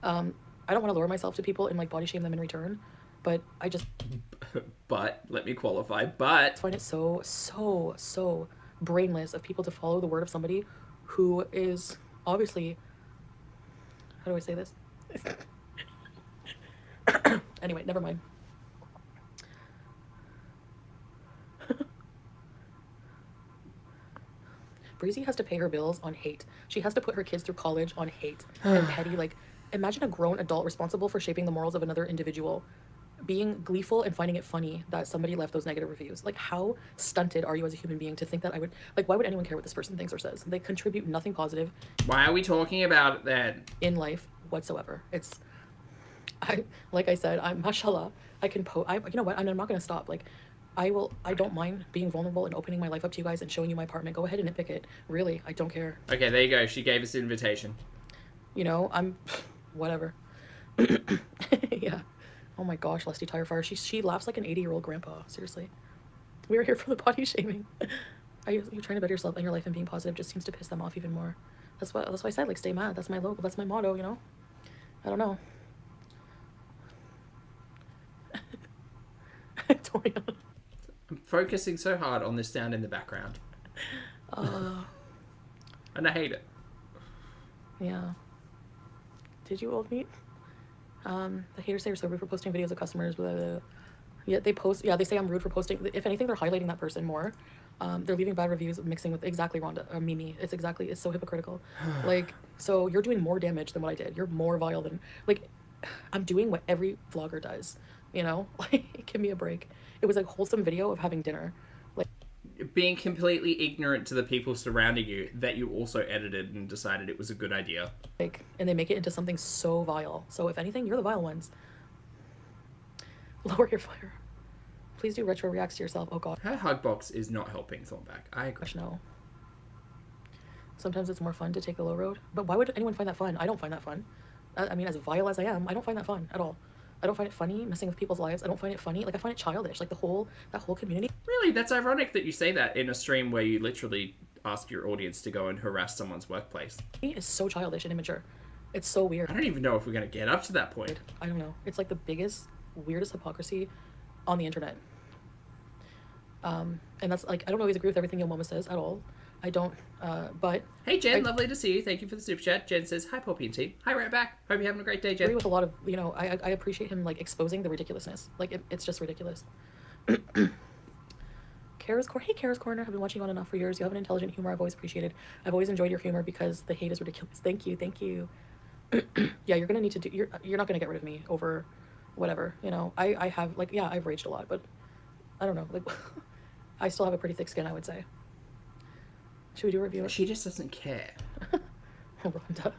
I don't want to lower myself to people and like body shame them in return, but I just. But let me qualify. But find it so brainless of people to follow the word of somebody who is obviously. How do I say this? Anyway, never mind. Breezy has to pay her bills on hate. She has to put her kids through college on hate and petty. Like, imagine a grown adult responsible for shaping the morals of another individual being gleeful and finding it funny that somebody left those negative reviews. Like, how stunted are you as a human being to think that I would, like, why would anyone care what this person thinks or says? They contribute nothing positive. Why are we talking about it then? In life whatsoever. Like I said, mashallah, I can you know what, I'm not going to stop. Like, I don't mind being vulnerable and opening my life up to you guys and showing you my apartment. Go ahead and nitpick it. Really, I don't care. Okay, there you go. She gave us an invitation. You know, whatever. Yeah. Oh my gosh, Leslie Tirefire. She laughs like an 80-year-old grandpa. Seriously. We were here for the body shaming. You're trying to better yourself and your life and being positive just seems to piss them off even more. That's why I said, like, stay mad. That's my logo. That's my motto, you know? I don't know. Toriana. I'm focusing so hard on this sound in the background. And I hate it. Yeah. Did you old meat? The haters say you're so rude for posting videos of customers, blah, blah, blah. Yeah, they say I'm rude for posting. If anything, they're highlighting that person more. They're leaving bad reviews mixing with exactly Rhonda, or Mimi. It's so hypocritical. Like, so you're doing more damage than what I did. You're more vile than, like, I'm doing what every vlogger does, you know? Like, give me a break. It was a wholesome video of having dinner. Like, being completely ignorant to the people surrounding you that you also edited and decided it was a good idea. Like, and they make it into something so vile. So if anything, you're the vile ones. Lower your fire. Please do retro reacts to yourself. Oh god. Her hug box is not helping Thornback. I agree. Gosh, no. Sometimes it's more fun to take the low road. But why would anyone find that fun? I don't find that fun. I mean, as vile as I am, I don't find that fun at all. I don't find it funny messing with people's lives. I don't find it funny. Like, I find it childish. Like, that whole community. Really? That's ironic that you say that in a stream where you literally ask your audience to go and harass someone's workplace. It's so childish and immature. It's so weird. I don't even know if we're going to get up to that point. I don't know. It's like the biggest, weirdest hypocrisy on the internet. And that's, like, I don't always agree with everything your mama says at all. I don't, but... Hey, Jen, lovely to see you. Thank you for the super chat. Jen says, hi, Pulpy and team. Hi, right back. Hope you're having a great day, Jen. I agree with a lot of, you know, I appreciate him, like, exposing the ridiculousness. Like, it's just ridiculous. Kara's Corner. I've been watching you on and off for years. You have an intelligent humor I've always appreciated. I've always enjoyed your humor because the hate is ridiculous. Thank you. Yeah, you're gonna need to do... You're not gonna get rid of me over whatever, you know. I have, like, yeah, I've raged a lot, but I don't know, like... I still have a pretty thick skin, I would say. Should we do a review? She just doesn't care. Rhonda.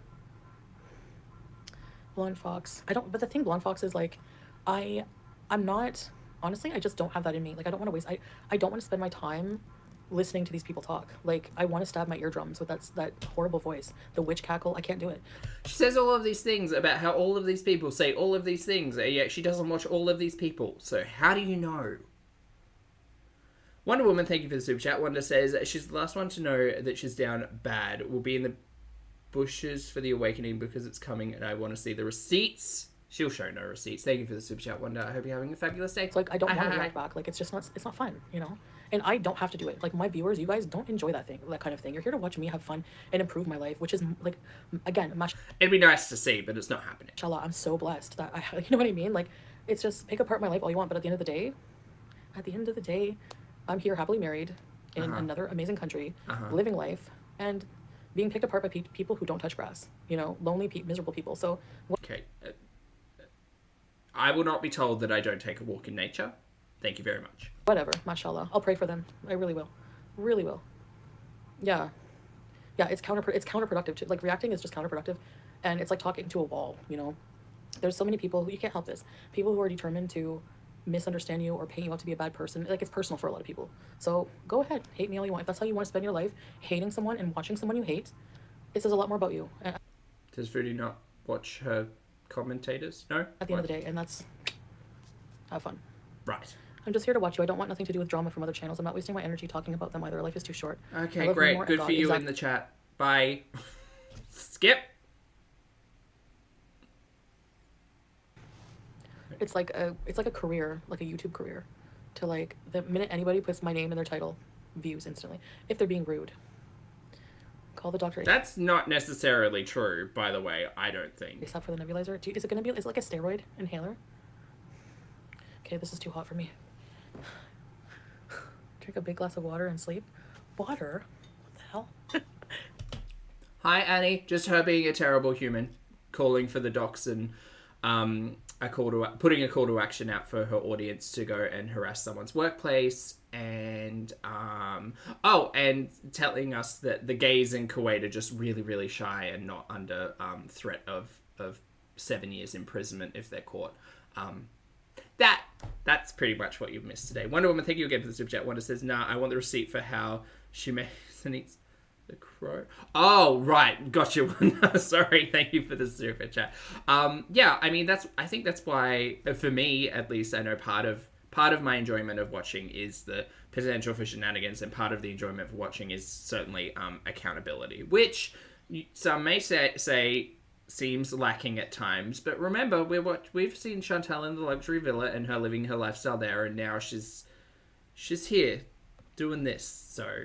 Blonde Fox. But the thing, Blonde Fox, is like, I'm not, honestly, I just don't have that in me. Like, I don't want to waste, I don't want to spend my time listening to these people talk. Like, I want to stab my eardrums with that horrible voice. The witch cackle, I can't do it. She says all of these things about how all of these people say all of these things, and yet she doesn't watch all of these people. So how do you know? Wonder Woman, thank you for the super chat. Wonder says she's the last one to know that she's down bad. We'll be in the bushes for the awakening because it's coming and I want to see the receipts. She'll show no receipts. Thank you for the super chat, Wonder. I hope you're having a fabulous day. It's like, I don't want to react back. Like, it's not fun, you know? And I don't have to do it. Like, my viewers, you guys don't enjoy that kind of thing. You're here to watch me have fun and improve my life, which is, like, again, it'd be nice to see, but it's not happening. Mashallah, I'm so blessed that you know what I mean? Like, it's just pick apart my life all you want, but at the end of the day, I'm here happily married in another amazing country, living life, and being picked apart by people who don't touch grass. You know, lonely, miserable people. So, okay. I will not be told that I don't take a walk in nature. Thank you very much. Whatever, mashallah. I'll pray for them. I really will. Really will. Yeah. Yeah, it's counterproductive too. Like, reacting is just counterproductive. And it's like talking to a wall, you know? There's so many people, you can't help this. People who are determined to misunderstand you or paint you out to be a bad person. Like, it's personal for a lot of people. So go ahead, hate me all you want. If that's how you want to spend your life, hating someone and watching someone you hate, it says a lot more about you. And does Foodie not watch her commentators? No? At the end of the day, and that's... have fun. Right. I'm just here to watch you. I don't want nothing to do with drama from other channels. I'm not wasting my energy talking about them either. Life is too short. Okay, great. Good for you in the chat. Bye. Skip. It's like a career, like a YouTube career, to, like, the minute anybody puts my name in their title, views instantly. If they're being rude. Call the doctor. That's not necessarily true, by the way, I don't think. Except for the nebulizer. Is it like a steroid inhaler? Okay, this is too hot for me. Drink a big glass of water and sleep. Water? What the hell? Hi, Annie. Just her being a terrible human, calling for the docs and putting a call to action out for her audience to go and harass someone's workplace, and and telling us that the gays in Kuwait are just really, really shy and not under threat of 7 years imprisonment if they're caught. That's pretty much what you've missed today. Wonder Woman, thank you again for the super chat. Wonder says, nah, I want the receipt for how she makes and eats the crow. Oh, right. Gotcha. Sorry. Thank you for the super chat. Yeah, I mean, I think that's why, for me, at least, I know part of my enjoyment of watching is the potential for shenanigans, and part of the enjoyment of watching is certainly accountability, which some may say seems lacking at times. But remember, we've seen Chantal in the luxury villa and her living her lifestyle there, and now she's here doing this. So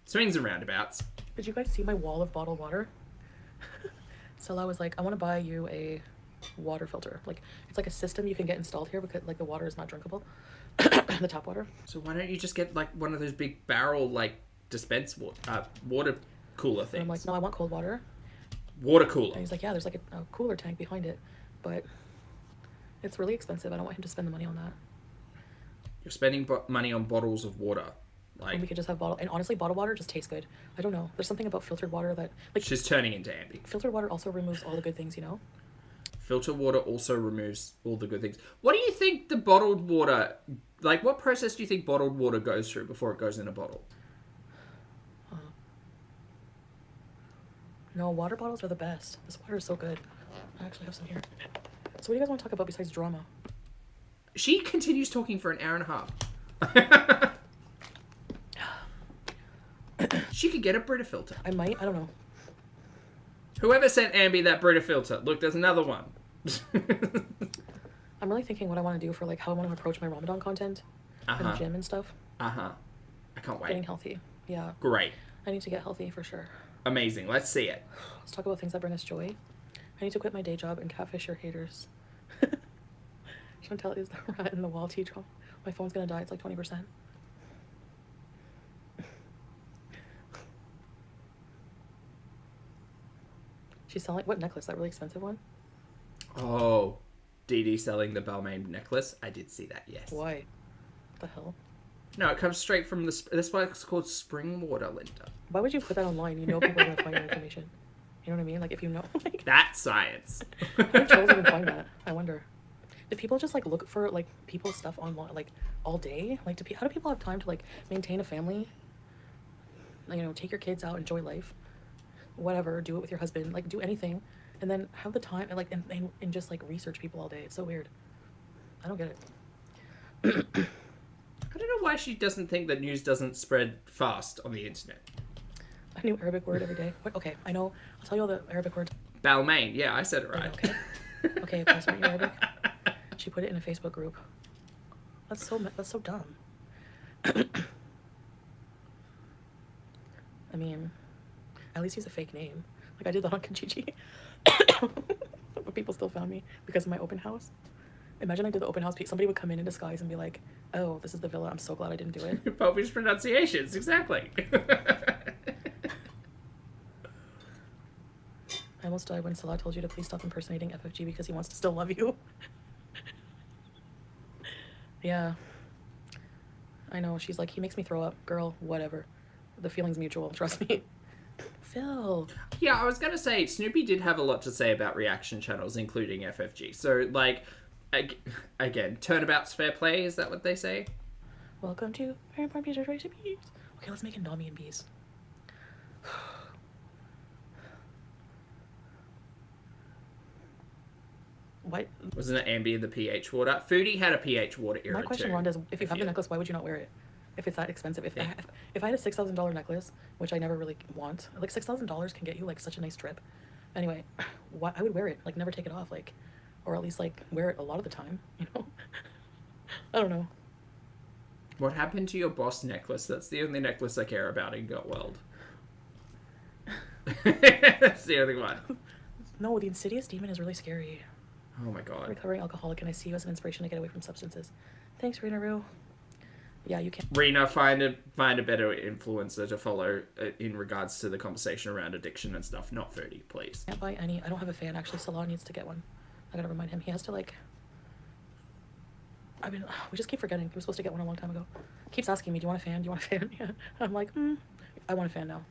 swings and roundabouts. Did you guys see my wall of bottled water? Salah was like, I want to buy you a water filter. Like, it's like a system you can get installed here because, like, the water is not drinkable. The tap water. So why don't you just get, like, one of those big barrel, like, dispense water cooler things? And I'm like, no, I want cold water. Water cooler. And he's like, yeah, there's like a cooler tank behind it, but it's really expensive. I don't want him to spend the money on that. You're spending money on bottles of water. Like, and we could just have and honestly, bottled water just tastes good. I don't know. There's something about filtered water that, like, she's turning into Ambi. Filtered water also removes all the good things, you know? Filtered water also removes all the good things. What do you think the bottled water, like, what process do you think bottled water goes through before it goes in a bottle? No, water bottles are the best. This water is so good. I actually have some here. So what do you guys want to talk about besides drama? She continues talking for an hour and a half. She could get a Brita filter. I might. I don't know. Whoever sent Ambi that Brita filter. Look, there's another one. I'm really thinking what I want to do for, like, how I want to approach my Ramadan content. In the gym and stuff. I can't wait. Getting healthy. Yeah. Great. I need to get healthy for sure. Amazing. Let's see it. Let's talk about things that bring us joy. I need to quit my day job and catfish your haters. Chantel is the rat in the wall tea drum. My phone's gonna die. It's like 20%. She's selling what necklace? That really expensive one? Oh, Dee Dee selling the Balmain necklace. I did see that. Yes. Why? What the hell? No, it comes straight from the. That's why it's called spring water, Linda. Why would you put that online? You know people are gonna find your information. You know what I mean? Like, if you know, like, that's science. How do trolls even find that? I wonder. Do people just, like, look for, like, people's stuff online, like, all day? Like, how do people have time to, like, maintain a family you know, take your kids out, enjoy life, whatever, do it with your husband, like do anything, and then have the time and like and just like research people all day. It's so weird. I don't get it. I don't know why she doesn't think that news doesn't spread fast on the internet. A new Arabic word every day. What? Okay, I know. I'll tell you all the Arabic words. Balmain. Yeah, I said it right. Okay. Okay, that's not your Arabic. She put it in a Facebook group. That's so dumb. I mean, at least use a fake name. Like I did that on Kijiji. But people still found me because of my open house. Imagine I did the open house. Somebody would come in disguise and be like, "Oh, this is the villa. I'm so glad I didn't do it." Pulpy's pronunciations, exactly. I almost died when Salah told you to please stop impersonating FFG because he wants to still love you. Yeah. I know. She's like, he makes me throw up. Girl, whatever. The feeling's mutual. Trust me. Phil. Yeah, I was going to say, Snoopy did have a lot to say about reaction channels, including FFG. So, like, again, turnabout's fair play. Is that what they say? Welcome to Very Important Beezers Recipes. Okay, let's make Indomie and bees. What? Wasn't it Ambi in the pH water? Foodie had a pH water era. My question, too, Rhonda, is if you have the necklace, why would you not wear it? If it's that expensive. If I had a $6,000 necklace, which I never really want, like $6,000 can get you like such a nice trip. Anyway, why I would wear it, like never take it off, like, or at least like wear it a lot of the time, you know? I don't know. What happened to your boss necklace? That's the only necklace I care about in Got World. That's the only one. No, the insidious demon is really scary. Oh my god. Recovering alcoholic, and I see you as an inspiration to get away from substances. Thanks, Rena Roo. Yeah, you can. Rena, find a better influencer to follow in regards to the conversation around addiction and stuff. Not Foodie, please. Can't buy any. I don't have a fan. Actually, Salah needs to get one. I gotta remind him. He has to like. We just keep forgetting. He was supposed to get one a long time ago. Keeps asking me, "Do you want a fan? Do you want a fan?" Yeah. I'm like, I want a fan now.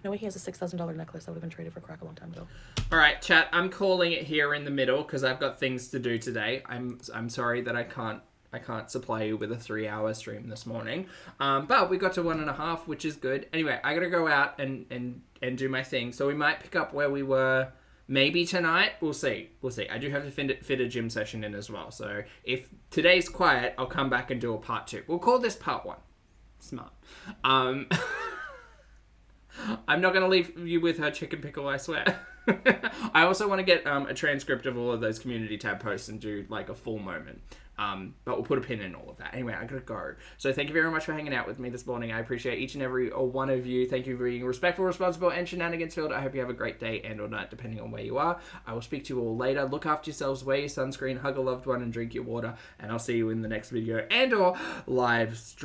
No way he has a $6,000 necklace that would have been traded for crack a long time ago. All right, chat. I'm calling it here in the middle because I've got things to do today. I'm sorry that I can't supply you with a 3-hour stream this morning. But we got to 1.5, which is good. Anyway, I gotta go out and do my thing. So we might pick up where we were maybe tonight. We'll see. I do have to fit a gym session in as well. So if today's quiet, I'll come back and do a part 2. We'll call this part 1. Smart. I'm not going to leave you with her chicken pickle, I swear. I also want to get a transcript of all of those community tab posts and do like a full moment. But we'll put a pin in all of that. Anyway, I gotta go. So thank you very much for hanging out with me this morning. I appreciate each and every one of you. Thank you for being respectful, responsible, and shenanigans filled. I hope you have a great day and or night, depending on where you are. I will speak to you all later. Look after yourselves, wear your sunscreen, hug a loved one, and drink your water. And I'll see you in the next video and or live stream.